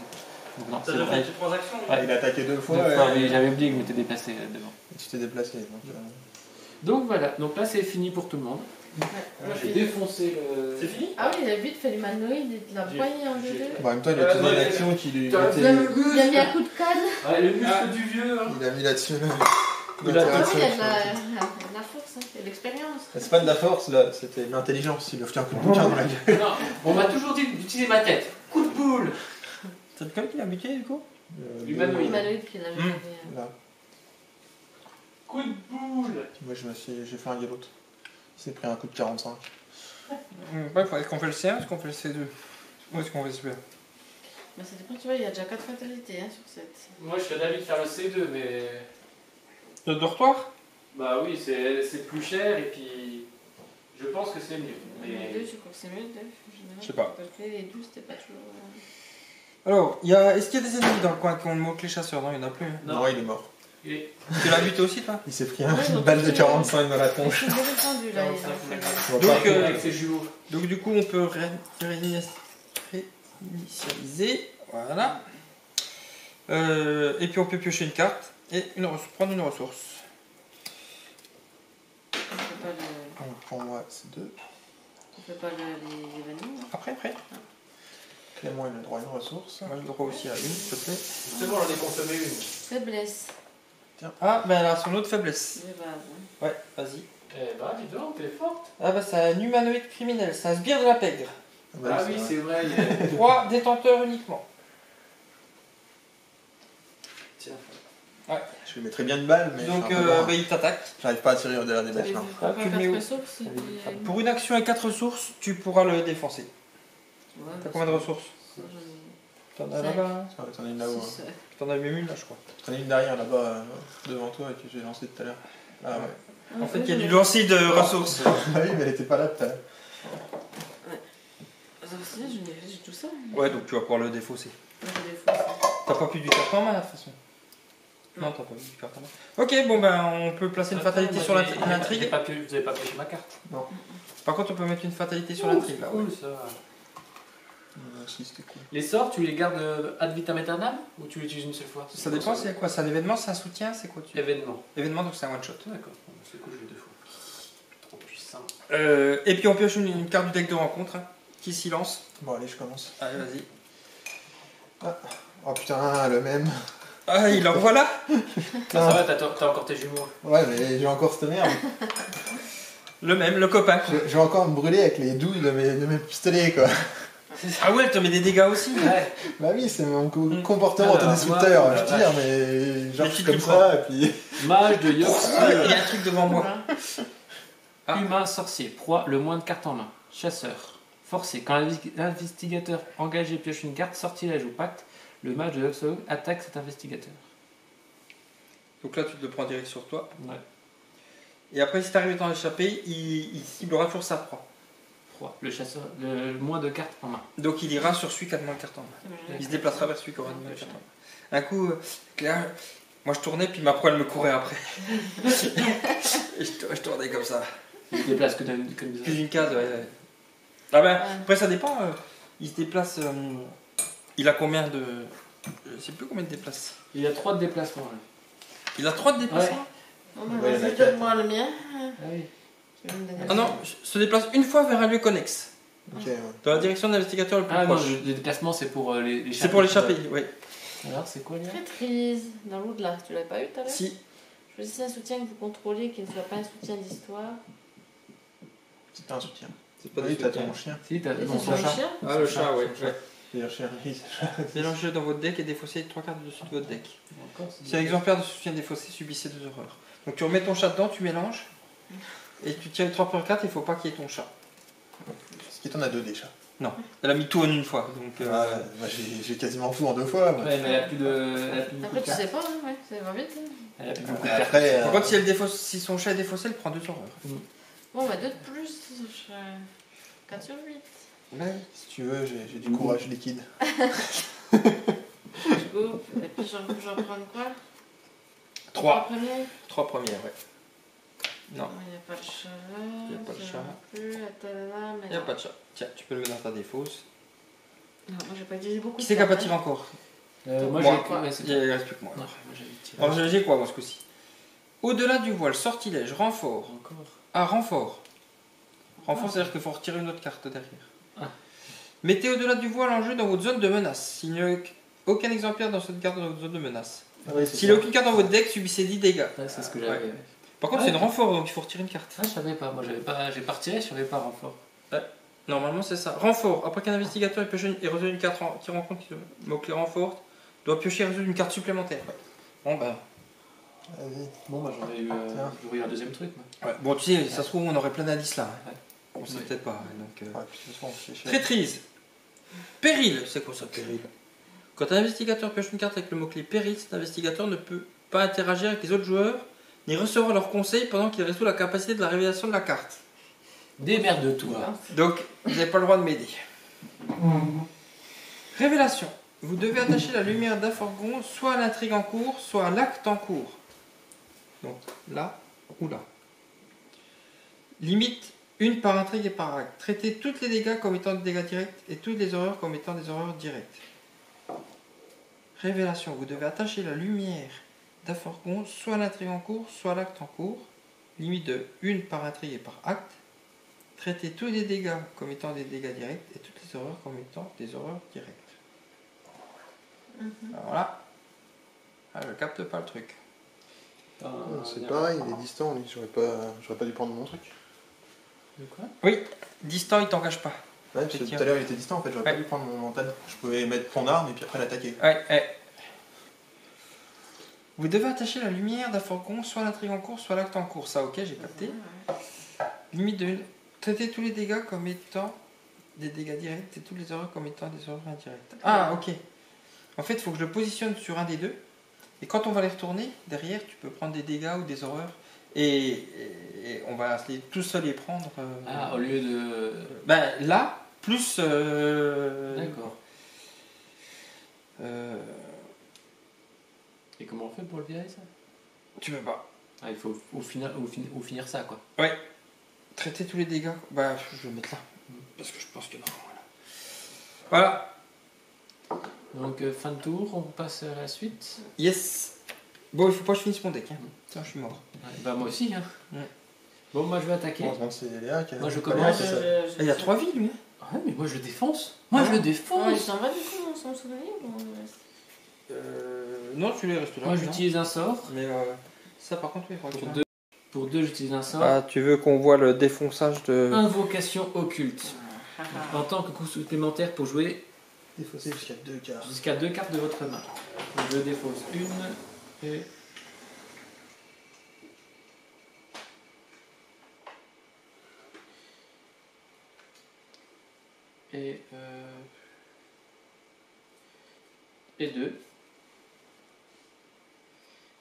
Donc, non, T'as c'est déjà vrai. fait 3 actions? Ouais. Il a attaqué 2 fois. Deux fois, et- oui, j'avais oublié que je m'étais déplacé devant. et tu t'es déplacé. Donc voilà, donc là c'est fini pour tout le monde. Ouais. J'ai défoncé le. C'est fini? Ah oui, il a vite fait l'humanoïde et de la J'ai- poignée en j'ai- deux. Bon, en même temps, il a utilisé une action qui lui. T'as était- bien le Il a mis un coup de canne. Ouais, le muscle du vieux, hein. Il a mis là-dessus. coup Ah d'intérêt. oui, il y a de la force, hein, et de l'expérience. C'est pas de la force, là, c'était de l'intelligence. Il lui a foutu un coup de bouquin dans la gueule. Non, on m'a toujours dit d'utiliser ma tête. Coup de boule. C'est lequel qui l'a buté du coup? Humanoïde. Humanoïde qui l'a jamais. Là. Coup de boule. Moi, j'ai flingué l'autre. Il s'est pris un coup de 45. Ouais, est-ce qu'on fait le C1 ou est-ce qu'on fait le C2? Où est-ce qu'on fait celui-là? Mais ça dépend, tu vois, il y a déjà 4 fatalités hein, sur 7. Moi, je serais d'avis de faire le C2, mais. Le dortoir? Bah oui, c'est plus cher et puis. Je pense que c'est mieux. Les Mais. deux, je crois que c'est mieux, Dave. En général, Je sais pas. parce que les deux, c'était pas toujours. Alors, est-ce qu'il y a des ennemis dans le coin qui ont le mot-clé chasseur? Non, il n'y en a plus. Hein. Non. Non, il est mort. Et- Tu l'as buté aussi, toi? Il s'est pris Ouais, une donc, balle de c'est- 45 dans la Je tronche. suis descendu là, il a 45, fait. On va Donc, pas- avec ses jumeaux. Donc, du coup, on peut réinitialiser. Voilà. Et puis, on peut piocher une carte et prendre une ressource. On fait pas le. Donc, pour moi, c'est 2. On fait pas les événements. hein. Après. Clément, il a le droit à une ressource. Moi, j'ai le droit aussi à une, s'il te plaît. C'est bon, j'en ai consommé une. Faiblesse Ah, ben elle a son autre faiblesse. de base. hein. Ouais, vas-y. Eh bah, dis donc, t'es forte. Ah, bah, c'est un humanoïde criminel. C'est un sbire de la pègre. Ah oui, c'est vrai. il y a- 3 détenteurs uniquement. Tiens. Je lui mettrais bien une balle, mais Donc, je suis un peu loin. bah, il t'attaque. J'arrive pas à tirer au-delà des bâtiments. Ah, Pas tu le mets où? 4 ressources. et puis, Pour une action à 4 ressources, tu pourras le défoncer. Ouais, T'as combien de ressources? ça, j'en ai T'en as Cinq. là-bas? T'en as une là-haut. six, ouais. T'en as même une là, je crois. T'en as une derrière là-bas, devant toi, que j'ai lancé tout à l'heure. Ah ouais. En fait, Ouais, il y a j'en du ai- lancer de ressources. Ah oui, mais elle était pas là tout à l'heure. Ça aussi, j'ai tout ça. Ouais, donc tu vas pouvoir le défausser. Moi, j'ai des fois, ça. T'as pas plus du carte en main, de toute façon. Non, t'as pas plus du carte en main. Ok, bon ben, on peut placer une fatalité Attends, sur moi, l'intrigue. Vous avez pas pioché ma carte. Par contre, on peut mettre une fatalité sur l'intrigue là. Cool ça. Si, c'était cool. Les sorts, tu les gardes ad vitam aeternam ou tu les utilises une seule fois? Ça dépend, c'est quoi? C'est un événement, c'est un soutien, c'est quoi tu... Événement. Événement, donc c'est un one shot. D'accord, bon, c'est cool, je l'ai deux fois. Trop puissant. Et puis on pioche une carte du deck de rencontre hein, qui s'y lance. Bon, allez, je commence. Allez, vas-y. Oh putain, le même. Ah, il en voilà. Ça va, t'as encore tes jumeaux. Ouais, mais j'ai encore cette merde. Le même, le copain. Je vais encore me brûler avec les douilles de mes pistolets, quoi. Ah ouais, elle te met des dégâts aussi. Ouais. Bah oui, c'est mon comportement Alors, autodestructeur. moi, Je tire, mais genre Mais je tu suis comme te ça, et puis... Mage de Yox. Ah, il y a un truc devant moi. Voilà. Ah. Humain, sorcier, proie, le moins de cartes en main. Chasseur. Forcé. Quand l'investigateur engagé pioche une carte, sortilège ou pacte, le mage de Yoxog attaque cet investigateur. Donc là, tu te le prends direct sur toi. Ouais. Et après, si t'arrives à t'en échapper, il ciblera toujours sa proie. Proie. Le chasseur, le moins de cartes en main. Donc il ira sur celui qui a le moins de cartes en main. Il se déplacera vers celui qui aura le moins de cartes en main. Un coup, là, moi je tournais, puis ma proie elle me courait après. Et je tournais comme ça. Il se déplace que comme Plus des d'une case, ouais. Ah ben, Ouais. après ça dépend. Il se déplace. Il a combien de. Je sais plus combien de déplace. Il y a 3 de déplacements. Là. Il a 3 de déplacements. Bon, bah, Ouais, il y en a vas-y, quatre. donne-moi le mien. Ah oui. Tu veux me donner Ah non, se déplace une fois vers un lieu connexe. Ok, ouais. Dans la direction de l'investigateur le plus Ah non, proche. les déplacements c'est pour l'échapper. C'est pour l'échapper, oui. Alors c'est quoi là? Traîtrise dans l'au-delà. Tu l'avais pas eu tout à l'heure? Si. Choisissez un soutien que vous contrôlez qui ne soit pas un soutien d'histoire. C'est pas un soutien. C'est pas Oui, des t'as soutiens. ton chien. Si, t'as Et non, c'est son sur le chat. chien? Ah, le chat, ouais. Son chat. C'est un chien. Oui, Mélangez dans votre deck et défaussez 3 cartes dessus de votre deck. Encore, Si un exemplaire de soutien défaussé, subissez 2 horreurs. Donc tu remets ton chat dedans, tu mélanges, et tu tires les 3 premières cartes, il faut pas qu'il y ait ton chat. Ce qui t'en a 2 des chats. Elle a mis tout en une fois, donc... Moi, j'ai quasiment tout en 2 fois. moi. Ouais, mais elle a plus de. Après, tu sais pas, hein, ouais, ça va vite. hein. Elle a plus beaucoup de cartes. Après, Par contre, si, elle défausse, si son chat est défaussé, elle prend 2 horreurs. Bon, bah 2 de plus, je serais 4 sur 8. si tu veux, j'ai du courage liquide. Je coupe, et puis j'en prends quoi? 3. Premiers? 3 premières, ouais. Non, Il n'y a pas de chat là. Il y a pas de ça chat. non plus, attends, là, mais il n'y a non. pas de chat. Tiens, tu peux le mettre dans ta défausse. Non, moi j'ai pas utilisé beaucoup Qui de c'est qui a cartes, pas tiré encore? Moi Moi. j'ai. Ouais, c'est Il reste plus que moi. Non, alors. moi j'avais tiré. Alors j'ai quoi moi ce coup-ci? Au-delà du voile, sortilège, renfort. Encore. Ah, renfort. Renfort, c'est-à-dire qu'il faut retirer une autre carte derrière. Ah. Mettez au-delà du voile en jeu dans votre zone de menace. S'il n'y a aucun exemplaire dans cette carte dans votre zone de menace. Oui, c'est S'il n'a ça. aucune carte dans votre deck, subissez 10 dégâts. Ouais, c'est ce que j'avais. Ouais. Ouais. Par contre, Ouais. c'est une renfort, donc il faut retirer une carte. Ah, je savais pas. Moi, j'ai pas retiré, je savais pas renfort. Normalement, c'est ça. Renfort. Après qu'un investigateur ait pioché et résolu une carte qui rencontre le mot-clé renfort, doit piocher et résoudre une carte supplémentaire. Bon, bah. Vas-y. Bon, moi, j'aurais eu, Tiens. j'aurais eu un deuxième truc. Moi. Ouais. Bon, tu sais, ça se trouve, on aurait plein d'indices là. Ouais. On sait Ouais. peut-être pas. Donc, Ouais, puis de toute façon, c'est cher. Traîtrise. Péril. C'est quoi ça, péril? Quand un investigateur pioche une carte avec le mot-clé péril, cet investigateur ne peut pas interagir avec les autres joueurs ni recevoir leurs conseils pendant qu'il résout la capacité de la révélation de la carte. Démerde-toi. Donc, vous n'avez pas le droit de m'aider. Révélation. Vous devez attacher la lumière d'un fourgon soit à l'intrigue en cours, soit à l'acte en cours. Donc, là ou là. Limite, une par intrigue et par acte. Traitez tous les dégâts comme étant des dégâts directs et toutes les horreurs comme étant des horreurs directes. Révélation. Vous devez attacher la lumière d'un fourgon soit à l'intrigue en cours, soit à l'acte en cours. Limite de une par intrigue et par acte. Traitez tous les dégâts comme étant des dégâts directs et toutes les horreurs comme étant des horreurs directes. Alors voilà. Ah, je capte pas le truc. C'est pareil, il est distant, lui. J'aurais pas dû prendre mon truc. De quoi? Oui, distant, il t'engage pas. Ouais, parce que tout à l'heure, il était distant, en fait. J'aurais Ouais. pas dû prendre mon mental. Je pouvais mettre ton arme et puis après l'attaquer. Ouais, ouais. Vous devez attacher la lumière d'un fourgon, soit à l'intrigue en cours, soit à l'acte en cours. Ça, ok, j'ai capté. Limite de une. Traitez tous les dégâts comme étant des dégâts directs et toutes les horreurs comme étant des horreurs indirectes. Ah, ok. En fait, il faut que je le positionne sur un des deux. Et quand on va les retourner, derrière, tu peux prendre des dégâts ou des horreurs. Et on va tous les prendre. Ah, au lieu de. Ben, là, plus. D'accord. Et comment on fait pour le virer, ça? Tu peux pas. Ah, il faut au finir ça, quoi. Traiter tous les dégâts. Bah, je vais le mettre là. Parce que je pense que non. Voilà. Donc, fin de tour, on passe à la suite. Yes. Bon, il faut pas que je finisse mon deck. Hein. Tiens, je suis mort. Ouais, bah, moi aussi, hein. Ouais. Bon, moi, je vais attaquer. Heureusement que c'est Léa qui a. Moi, je pas commence. Léa, c'est ça. Ah, il y a 3 vies, lui. Ah ouais, mais moi, je le défonce. Moi, je le Oh, il défonce. s'en va du coup, sans souvenir ou on reste Non, tu les restes là. Moi, non. j'utilise un sort. Mais ça, par contre, oui, il faudra que tu- Pour deux, j'utilise un sort. Ah, tu veux qu'on voit le défonçage de. Invocation occulte. En tant que coup supplémentaire pour jouer Défausser jusqu'à 2 cartes. jusqu'à 2 cartes de votre main. Donc, je défausse une et. Et 2.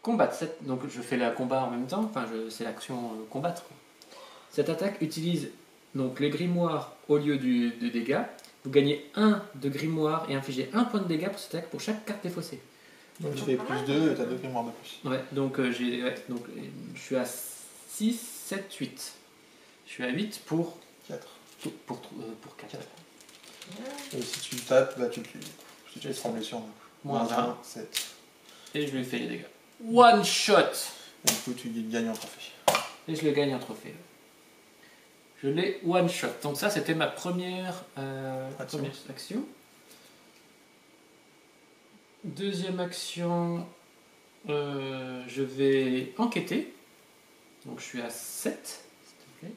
Combattre. Donc je fais la combat en même temps, enfin c'est l'action combattre. Quoi. Cette attaque utilise donc les grimoires au lieu de dégâts. Vous gagnez 1 de grimoire et infligez 1 point de dégâts pour cette attaque pour chaque carte défaussée. Donc tu fais plus 2 et t'as 2 grimoires de plus. Ouais, donc je suis à 6, 7, 8. Je suis à 8 pour 4. 4. Et si tu tapes, bah tu le tues. Si tu C'est te prends blessure, Moins 1. 7. Et je lui fais les dégâts. One shot. Et du coup, tu gagnes en trophée. Et je le gagne en trophée. Je l'ai one shot. Donc ça, c'était ma première action. Deuxième action, je vais enquêter. Donc je suis à 7, s'il te plaît.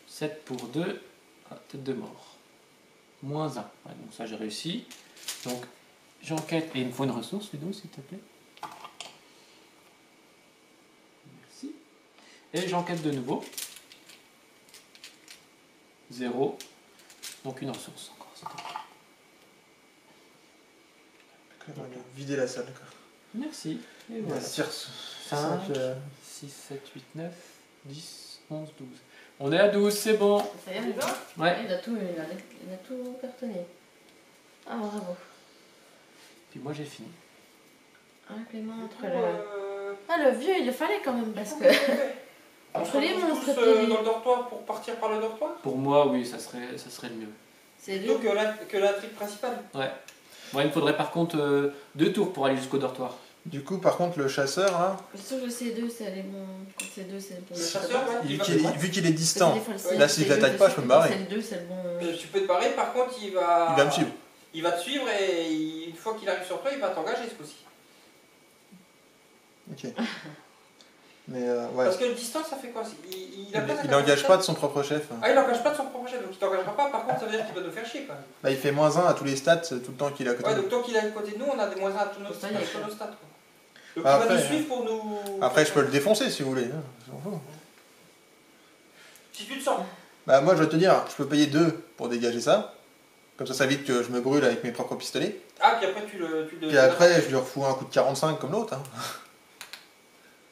7 pour 2. Ah, tête de mort. Moins 1. Ouais, donc ça, j'ai réussi. Donc j'enquête. Et il me faut une ressource, Ludo, s'il te plaît. Merci. Et j'enquête de nouveau. 0. Donc une ressource encore, s'il te plaît. On va vider la salle. Quoi. Merci. Et On va voilà. se tirer 5, 6, 7, 8, 9, 10, 11, 12. On est à 12, c'est bon. Ça y est, il va Ouais. Il a tout cartonné. Ah, bravo. Puis moi j'ai fini. Ah, Clément, entre le... Ah, le vieux, il le fallait quand même, parce que... Entre les monstres, puis- dans le dortoir pour partir par le dortoir. Pour moi, oui, ça serait le mieux. C'est lui. Plutôt que l'intrigue principale. Ouais. Moi, il me faudrait par contre 2 tours pour aller jusqu'au dortoir. Du coup, par contre, le chasseur, là, Je suis sûre que le C2, c'est les bons... Quand C2, c'est le bon... Le chasseur, ouais. vu qu'il est distant, Parce que des fois, le là, C2, si je c'est l'attaque le pas, je peux me barrer. C2, c'est le bon... Tu peux te barrer, par contre, il va. Il va me suivre. il va te suivre et une fois qu'il arrive sur toi, il va t'engager ce coup-ci. Ok. Mais ouais. Parce que le distance, ça fait quoi? Il a pas sa Il n'engage capacité. pas de son propre chef. Ah, il n'engage pas de son propre chef, donc il t'engagera pas. Par contre, ça veut dire qu'il va nous faire chier quand même. Bah, il fait -1 à tous les stats tout le temps qu'il est à côté. Ouais, donc tant qu'il est à côté de nous, on a des -1 à tous nos Ça stats. y est, Sur nos stats, quoi. Donc Bah, il va après, nous suivre pour nous. Après, je peux le défoncer si vous voulez. Hein. Je m'en fous. Si tu le sens. Bah, moi, je vais te dire, je peux payer 2 pour dégager ça. Comme ça évite que je me brûle avec mes propres pistolets. Ah, puis après tu le. Puis après, je lui refous un coup de 45 comme l'autre. Hein.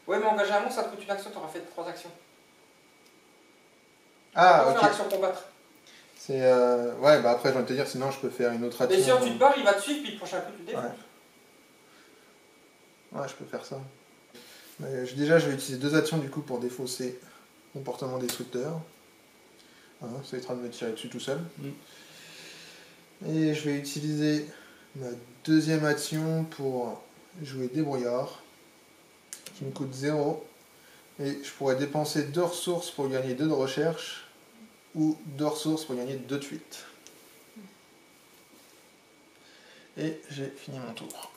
Ouais, mais engager un monstre, ça te coûte une action, t'auras fait 3 actions. Ah, Faire ok. action combattre. C'est ouais, bah après, je vais te dire, sinon je peux faire une autre Et action. si tu te barres, il va te suivre, puis le prochain coup, tu le défonces. Ouais, je peux faire ça. Mais déjà, je vais utiliser 2 actions du coup pour défausser comportement destructeur. Voilà, ça évitera de me tirer dessus tout seul. Et je vais utiliser ma deuxième action pour jouer débrouillard, qui me coûte 0. Et je pourrais dépenser 2 ressources pour gagner 2 de recherche, ou 2 ressources pour gagner 2 de fuite. Et j'ai fini mon tour.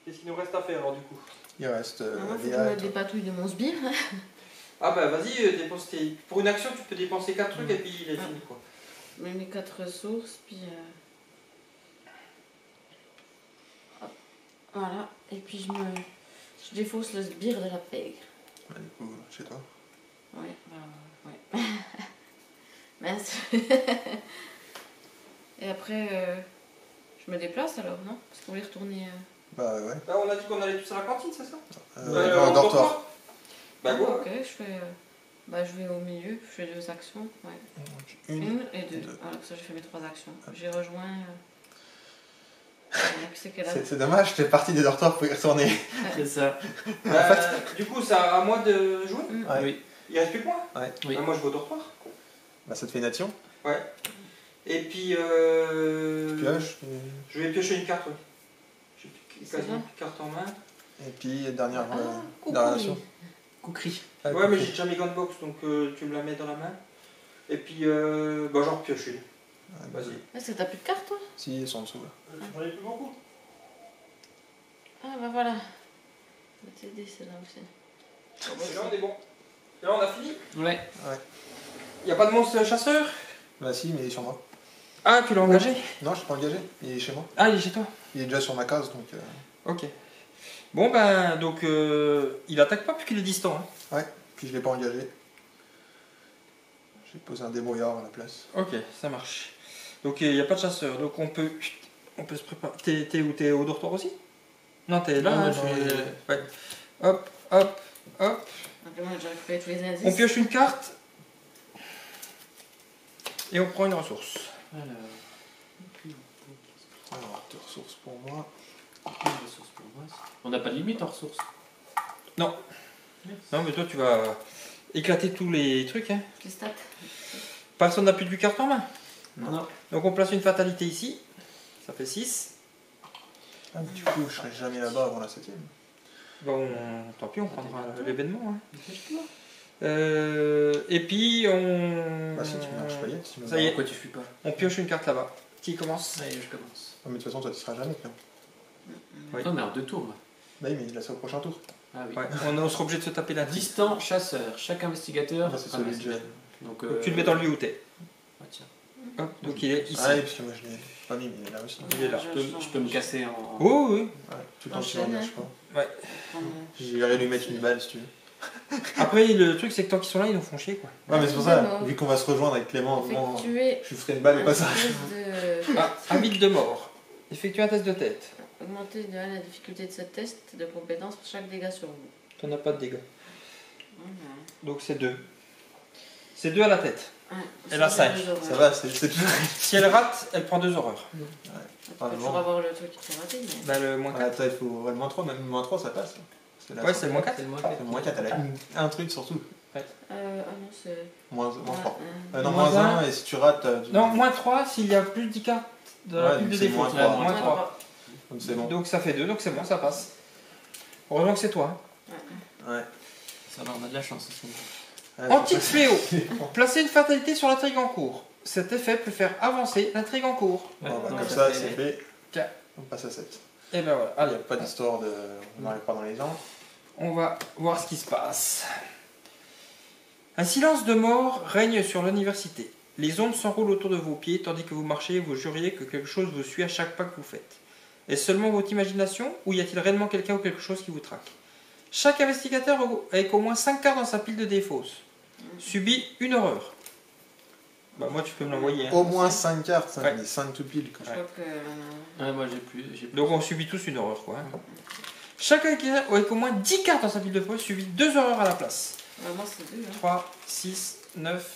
Qu'est-ce qu'il nous reste à faire alors du coup? Il reste Moi, il faut que je Léa et mette toi. des patouilles de mon sbire. Ah bah vas-y, dépense tes... Pour une action, tu peux dépenser 4 trucs et puis il est fini quoi. Je mets mes 4 ressources, puis... hop, voilà, et puis je défausse le sbire de la pègre. Bah, du coup, chez toi. Ouais, ouais. Mince. Et après, je me déplace alors, non? Parce qu'on va y retourner... Bah ouais. Là on a dit qu'on allait tous à la cantine, c'est ça? En dortoir. Bah go. ok, je fais... bah je vais au milieu, je fais 2 actions, ouais. Donc, Une et 2. deux. Alors ça, j'ai fait mes 3 actions. J'ai rejoint... c'est quelle heure? C'est dommage, t'es parti des dortoirs pour y retourner. C'est ça. Du coup, c'est à moi de jouer? Ouais. Oui. Il reste plus que moi? Ouais. Oui. Moi je vais au dortoir. Bah ça te fait une action. Ouais. Et puis Pioche. je vais piocher une carte, oui. J'ai C'est quasiment ça une carte en main. Et puis dernière, Ah, coucou. dernière action. Coucri. Ah, Ouais, mais ok. j'ai déjà mes gunbox, donc tu me la mets dans la main. Et puis, bah j'en repioche une. Ouais, Vas-y. Est-ce que t'as plus de cartes, toi? Si, ils sont en dessous là. J'en ai plus beaucoup. Ah bah voilà. Je vais t'aider, celle-là aussi. Là, on est bon. Là, on a fini. Ouais. Y a pas de monstre chasseur? Bah si, mais il est sur moi. Ah, tu l'as engagé? Non, je suis pas engagé. Il est chez moi. Ah, il est chez toi. Il est déjà sur ma case, donc... Ok. Bon, ben, donc, il attaque pas puisqu'il est distant. Hein. Puis je l'ai pas engagé. J'ai posé un débrouillard à la place. Ok, ça marche. Donc, il n'y a pas de chasseur. Donc, on peut se préparer. T'es où? T'es au dortoir aussi? Non, t'es là. Non, moi, hein, je suis- Ouais. Hop, hop, hop. Simplement, j'ai récupéré tous les indices. On pioche une carte. Et on prend une ressource. Alors. Alors, 2 ressources pour moi. Une ressource pour moi. On n'a pas de limite en ressources. Non, mais toi, tu vas éclater tous les trucs. Hein. Les stats. Personne n'a plus de carte en main. Non. Donc, on place une fatalité ici. Ça fait 6. Ah, mais du coup, je serai jamais là-bas avant la 7ème. Bon, tant pis, on prendra l'événement. Hein. Dépêche-toi. Et puis, on... Bah si, tu marches pas yet. Si Ça y est. Pourquoi tu fuis pas? On pioche une carte là-bas. Qui commence? Allez, je commence. Ah, mais de toute façon, toi, tu seras jamais. Là. Oui. Non, mais en 2 tours. Moi. Bah oui, mais il a ça au prochain tour. Ah oui. Ouais, on sera obligé de se taper la liste. Distant chasseur. Chaque investigateur. Ah, c'est Ah, celui mais de Jen. Donc, Donc, tu le mets dans le lieu où t'es. Ah, tiens. Hop, donc il est ici. Ah oui, parce que moi, je l'ai pas mis, mais il est là aussi. Il est là. Je peux me casser en. Oh oui. Ouais, tout le temps, tu Enchaîne, l'engages pas. Prendre, J'irai lui mettre une balle si tu veux. Après, le truc, c'est que tant qu'ils sont là, ils nous font chier, quoi. Ouais, mais c'est pour ça, vu qu'on va se rejoindre avec Clément, vraiment, effectuer je lui ferai une balle au un passage. test de... Ah, habit de mort. Effectuer un test de tête. Augmenter de 1 la difficulté de ce test de compétence pour chaque dégât sur vous. T'en as pas de dégâts. Voilà. Donc c'est 2. C'est 2 à la tête. Ouais, Elle a c'est 5. deux horreurs. Ça va, c'est toujours. Si elle rate, elle prend 2 horreurs. Tu Ah, peux non. toujours avoir le truc qui te fait rater, mais... Bah le moins Ah, 4. attends, il faut le moins 3, même le moins 3, ça passe. Parce que là, Ouais, ça- c'est le moins 4. C'est le moins le moins 4, elle a un truc surtout. Ah non, c'est... Moins 3. Non, Moins moins un. 1, et si tu rates. Non, moins 3 s'il y a plus de 10 cartes de la Ouais, pile de donc c'est défaut. moins trois. Moins 3. Donc c'est bon. Donc ça fait 2, donc c'est bon, ça passe. Heureusement que c'est toi. Ouais. Ça va, on a de la chance. Ouais, Antique fléau. Placez une fatalité sur l'intrigue en cours. cet effet peut faire avancer l'intrigue en cours. Ouais, Bon, bah, donc comme ça ça, fait- c'est fait. Tiens. On passe à 7. Et ben voilà, Il n'y allez, a pas d'histoire de. On n'arrive pas dans les angles. on va voir ce qui se passe. Un silence de mort règne sur l'université. Les ombres s'enroulent autour de vos pieds tandis que vous marchez et vous juriez que quelque chose vous suit à chaque pas que vous faites. Est-ce seulement votre imagination ou y a-t-il réellement quelqu'un ou quelque chose qui vous traque? Chaque investigateur avec au moins 5 cartes dans sa pile de défausse subit une horreur. Bah moi tu peux me l'envoyer. Hein. Au moins 5 cartes, Ouais. 5 tout pile. Quoi. Je crois que. Ouais, moi j'ai plus. Donc on subit tous une horreur quoi. Hein. Chaque investigateur avec au moins 10 cartes dans sa pile de défausse subit 2 horreurs à la place. Moi, c'est 2. Hein. 3, 6, 9...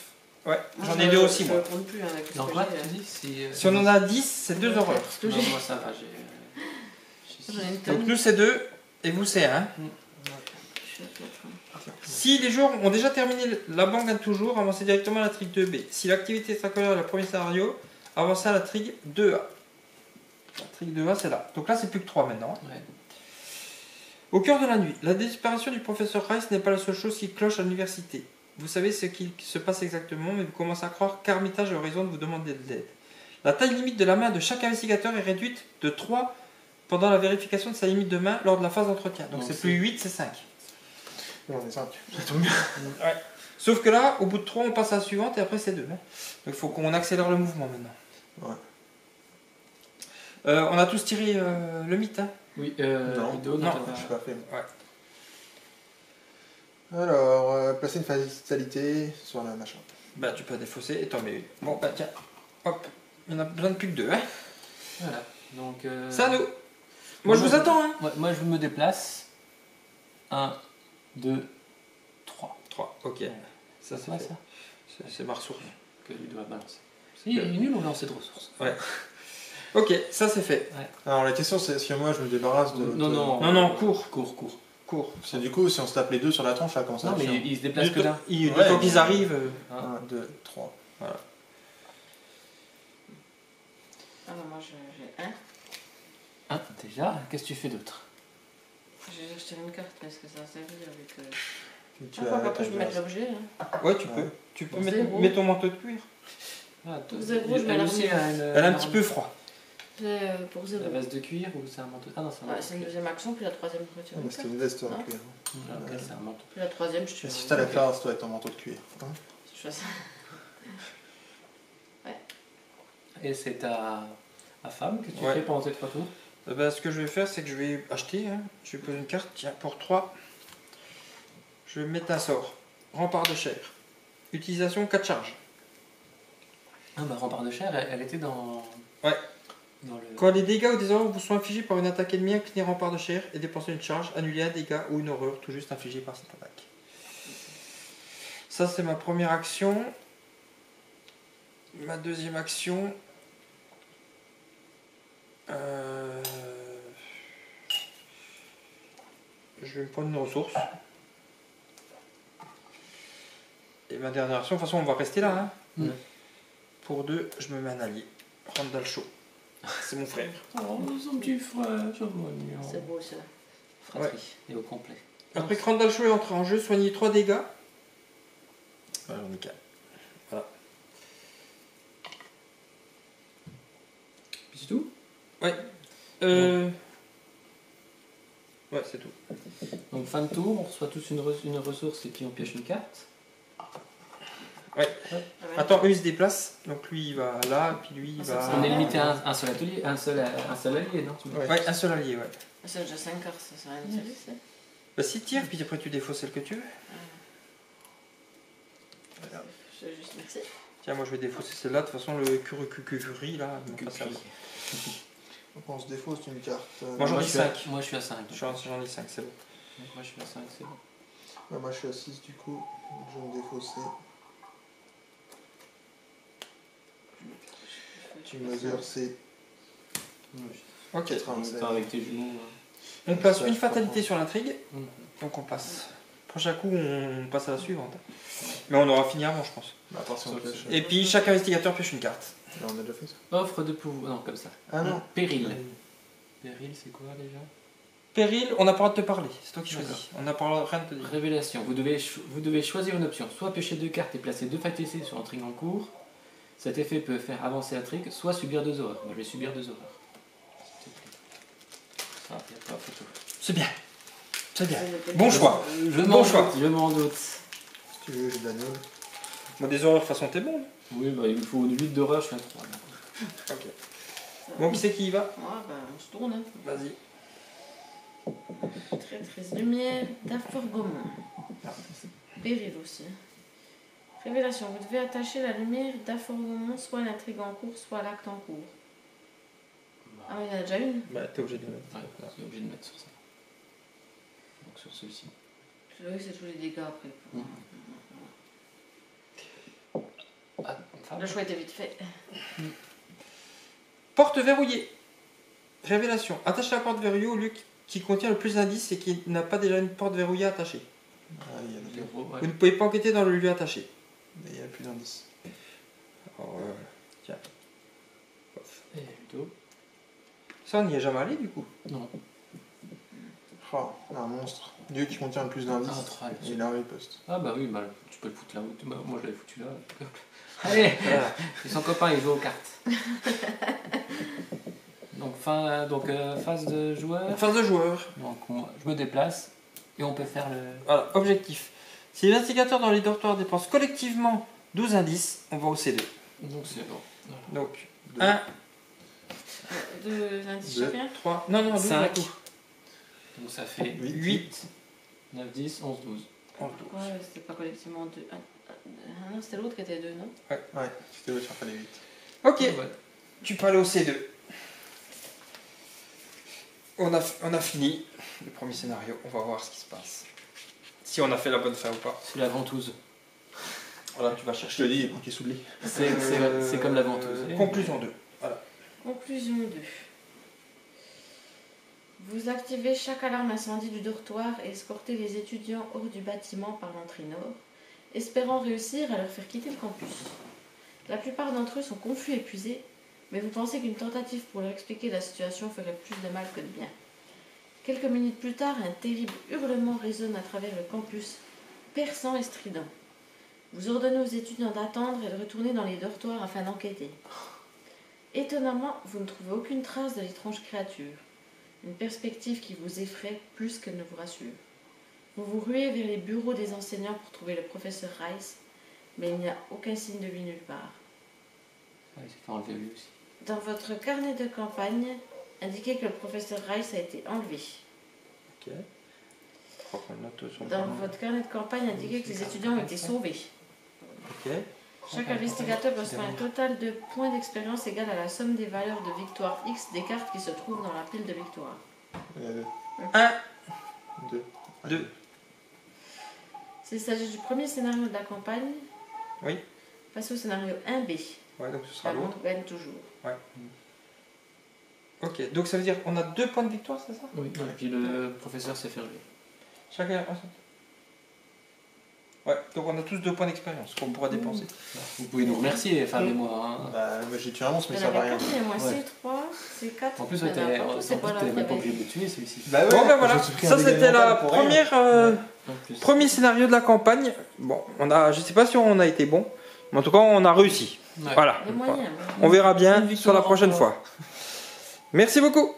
Ouais, Moi, j'en je- ai 2 aussi moi. Je compte plus hein, avec ce Donc que quoi j'ai, tu dis si, Si on en a 10, c'est 2 horreurs. Parce que Non, j'ai. moi ça va, j'ai J'en ai une Donc tonne. nous c'est 2 et vous c'est 1. Je suis à 4. Hein. Si les joueurs ont déjà terminé la banque gagne toujours, avancez directement à l'intrigue 2B. Si l'activité extracurriculaire est le premier scénario, avancez à l'intrigue 2A. L'intrigue 2A c'est là. Donc là c'est plus que 3 maintenant. Ouais. Au cœur de la nuit, la disparition du professeur Rice n'est pas la seule chose qui cloche à l'université. Vous savez ce qui se passe exactement, mais vous commencez à croire qu'Armitage a raison de vous demander de l'aide. La taille limite de la main de chaque investigateur est réduite de 3 pendant la vérification de sa limite de main lors de la phase d'entretien. Donc Donc c'est c'est- plus 8, c'est 5. On est 5. Sauf que là, au bout de 3, on passe à la suivante et après c'est 2. Donc il faut qu'on accélère le mouvement maintenant. Ouais. On a tous tiré le mythe. Hein. Oui, Non. Ludo, Non, Je suis pas fait. Ouais. Alors, placer une fatalité sur la machin. Bah tu peux défausser et t'en mets une. Bon bah tiens, hop, il n'y en a besoin de plus que 2. Hein. Voilà. Donc. C'est à nous. Moi je vous attends. Hein. Moi je me déplace. 1, 2, 3. 3, ok. Ça c'est quoi fait. ça C'est ma ressource. Que Ludo va balancer. Il est nul ou lancer de ressources. Ok, ça c'est fait. Alors, la question, c'est est-ce que moi je me débarrasse de. Non, non. Non, non, cours. Cours. Cours. Parce que du coup, si on se tape les deux sur la tronche, ça commence à Non, être mais chiant. il se déplace que d'un. Du Ouais, temps mais- qu'ils arrivent. 1, 2, 3. Ah bah moi j'ai 1. Ah, déjà, qu'est-ce que tu fais d'autre? J'ai jeté une carte parce que ça a servi avec. Tu Pourquoi pas je peux mettre l'objet hein. Ouais, tu peux. Ouais. Tu peux Pour mettre, zéro. mettre ton manteau de cuir. Ah, Pour zéro, je mets elle la aussi remise. a une. Elle a un petit peu froid. C'est pour 0. La veste de cuir ou c'est un manteau? Ah non, c'est un Ouais, manteau. c'est une deuxième action, puis la troisième je retire Ah, une mais c'était carte. une veste en Non. cuir. Ah, ok, c'est un manteau. Puis la troisième je tue. Et si t'as la classe, toi, avec ton manteau de cuir. Hein Je fais ça. Et c'est ta femme que tu Ouais. fais pendant ces 3 tours? Ce que je vais faire, c'est que je vais acheter. Hein. Je vais poser une carte. Tiens, pour 3. Je vais mettre un sort. Rempart de chair. Utilisation 4 charges. Ah bah rempart de chair, elle était dans... Ouais. Dans le... Quand les dégâts ou des horreurs vous sont infligés par une attaque ennemie, inclinez rempart de chair et dépensez une charge, annulez un dégât ou une horreur tout juste infligée par cette attaque. Ça, c'est ma première action. Ma deuxième action. Je vais me prendre une ressource. Et ma dernière action, de toute façon, on va rester là. Hein. Mm. Pour 2, je me mets un allié. Randall Shaw. C'est mon frère. Oh, son petit frère, c'est mignon. C'est beau ça. Fratrie, et au complet. Après que Randall Shaw est entré en jeu, soignez 3 dégâts. Voilà, j'en ai 4. Voilà. Puis c'est tout? Ouais, c'est tout. Donc fin de tour, on reçoit tous une ressource et puis on pioche une carte. Ouais. Attends, eux ils se déplacent. Donc lui il va là, puis lui il va. On est limité à un seul atelier, un seul allié, non? Ouais, un seul allié, ouais. C'est déjà 5 cartes, ça sert à rien de tirer, c'est. Bah si tire, puis après tu défausses celle que tu veux. Je juste merci. Tiens, moi je vais défausser celle-là. De toute façon, le curry là, il m'a pas servi. Donc on se défausse une carte. Moi, j'en ai je suis à- 5. Moi je suis à 5. J'en ai 5, c'est bon. Donc moi je suis à 5, c'est bon. Ouais, moi je suis à 6 du coup. Je vais me défausser. Tu mesures c'est Ok. 96. Avec tes genoux. On place Ça, une je comprends. fatalité sur l'intrigue. Mhm. Donc on passe. Prochain coup, on passe à la suivante. Mais on aura fini avant, je pense. Bah, à part si on Sauf pioche. que- Et puis chaque investigateur pioche une carte. Là, on a déjà fait ça. Offre de pouvoir. Non, comme ça. Ah non. Péril. Péril, c'est quoi déjà? Péril, on n'a pas le droit de te parler. C'est toi qui D'accord. choisis. On n'a pas le droit de rien te dire. Révélation. Vous devez choisir une option. Soit piocher 2 cartes et placer 2 fatalités sur l'intrigue en cours. Cet effet peut faire avancer l'intrigue, soit subir 2 horreurs. Moi, je vais subir 2 horreurs. S'il te plaît. Ça, il n'y a pas photo. C'est bien. C'est bien. C'est Bon choix. Je Bon choix. doute, je m'en doute. Si tu veux, j'ai de la nulle. Moi, des horreurs façon t'es bon. Oui, bah, il me faut 8 d'horreur, je suis à 3. Ok. Bon, qui c'est qui y va? Ah, bah, on se tourne. Hein. Vas-y. Traîtrise lumière d'Aforgomon. Péril aussi. Révélation. Vous devez attacher la lumière d'Aforgomon soit à l'intrigue en cours, soit à l'acte en cours. Ah, il y en a déjà une. Bah, t'es obligé de le mettre. Ouais, c'est obligé de mettre sur ça. Donc sur celui-ci. Oui, c'est tous les dégâts après. Ah, enfin, Le choix était vite fait. Porte verrouillée. Révélation. Attachez la porte verrouillée au lieu qui contient le plus d'indices et qui n'a pas déjà une porte verrouillée attachée. Ah, il y en a zéro, ouais. Vous ne pouvez pas enquêter dans le lieu attaché. Mais il y a plus d'indices. Alors, tiens. Et plutôt. Ça, on n'y est jamais allé du coup. Non. Oh, un monstre. Dieu qui contient le plus d'indices. Ah, 3. Et là, il poste. Ah bah oui, bah, tu peux le foutre là où bah, moi je l'avais foutu là. Allez, et son copain il joue aux cartes. Donc, phase de joueur. Phase de joueur. Donc moi, je me déplace et on peut faire le... Voilà, objectif. Si les investigateurs dans les dortoirs dépensent collectivement 12 indices, on va au C2. Donc c'est bon. Voilà. Donc, Deux. 1, Deux indices Deux. chacun. 3, non, 12 Cinq. en tout. Donc ça fait 8, 9, 10, 11, 12. 11, 12. Ouais, c'était pas collectivement deux. Ah, non, c'était l'autre qui était deux, non? Ouais, c'était l'autre, il fallait 8. Ok, Ouais. tu peux aller au C2. On a fini le premier scénario, on va voir ce qui se passe. Si on a fait la bonne fin ou pas. C'est la ventouse. Voilà, tu vas Je chercher. te dis, il est planqué sous le lit. C'est comme la ventouse. Conclusion 2. Conclusion 2. Vous activez chaque alarme incendie du dortoir et escortez les étudiants hors du bâtiment par l'entrée nord, espérant réussir à leur faire quitter le campus. La plupart d'entre eux sont confus et épuisés, mais vous pensez qu'une tentative pour leur expliquer la situation ferait plus de mal que de bien. Quelques minutes plus tard, un terrible hurlement résonne à travers le campus, perçant et strident. Vous ordonnez aux étudiants d'attendre et de retourner dans les dortoirs afin d'enquêter. Étonnamment, vous ne trouvez aucune trace de l'étrange créature. Une perspective qui vous effraie plus qu'elle ne vous rassure. Vous vous ruez vers les bureaux des enseignants pour trouver le professeur Rice, mais il n'y a aucun signe de lui nulle part. Ouais, il s'est fait enlever lui aussi. Dans votre carnet de campagne, indiquez que le professeur Rice a été enlevé. Ok. Je crois qu'on note sur le Dans panneau. votre carnet de campagne, indiquez que les étudiants ont été sauvés. Ok. Chaque investigateur reçoit un total de points d'expérience égal à la somme des valeurs de victoire X des cartes qui se trouvent dans la pile de victoire. Il y en a deux. 1, 2. 2. S'il s'agit du premier scénario de la campagne, Oui. passez au scénario 1B. Ouais, donc ce sera La l'autre. montre gagne toujours. Ok, donc ça veut dire qu'on a 2 points de victoire, c'est ça? Oui. Et puis le professeur s'est fait enlever. Chacun. Ouais, donc on a tous 2 points d'expérience qu'on pourra dépenser. Vous pouvez nous remercier, Fab et moi. Hein. Bah, moi j'ai tué un monstre, mais Il y ça en va avait rien. 4, il y a moins Ouais. C3, C4. En plus, il y en a t'es pas, c'est pas là, même pas il y obligé avait- de le tuer celui-ci. Bah ouais, Bon ben voilà, j'ai pris un ça dégât c'était la mental pour rien. première, En plus. premier scénario de la campagne. Bon, je sais pas si on a été bon, mais en tout cas on a réussi. Ouais. Voilà, Les moyens. on verra bien Une sur la victoire prochaine encore. fois. Merci beaucoup.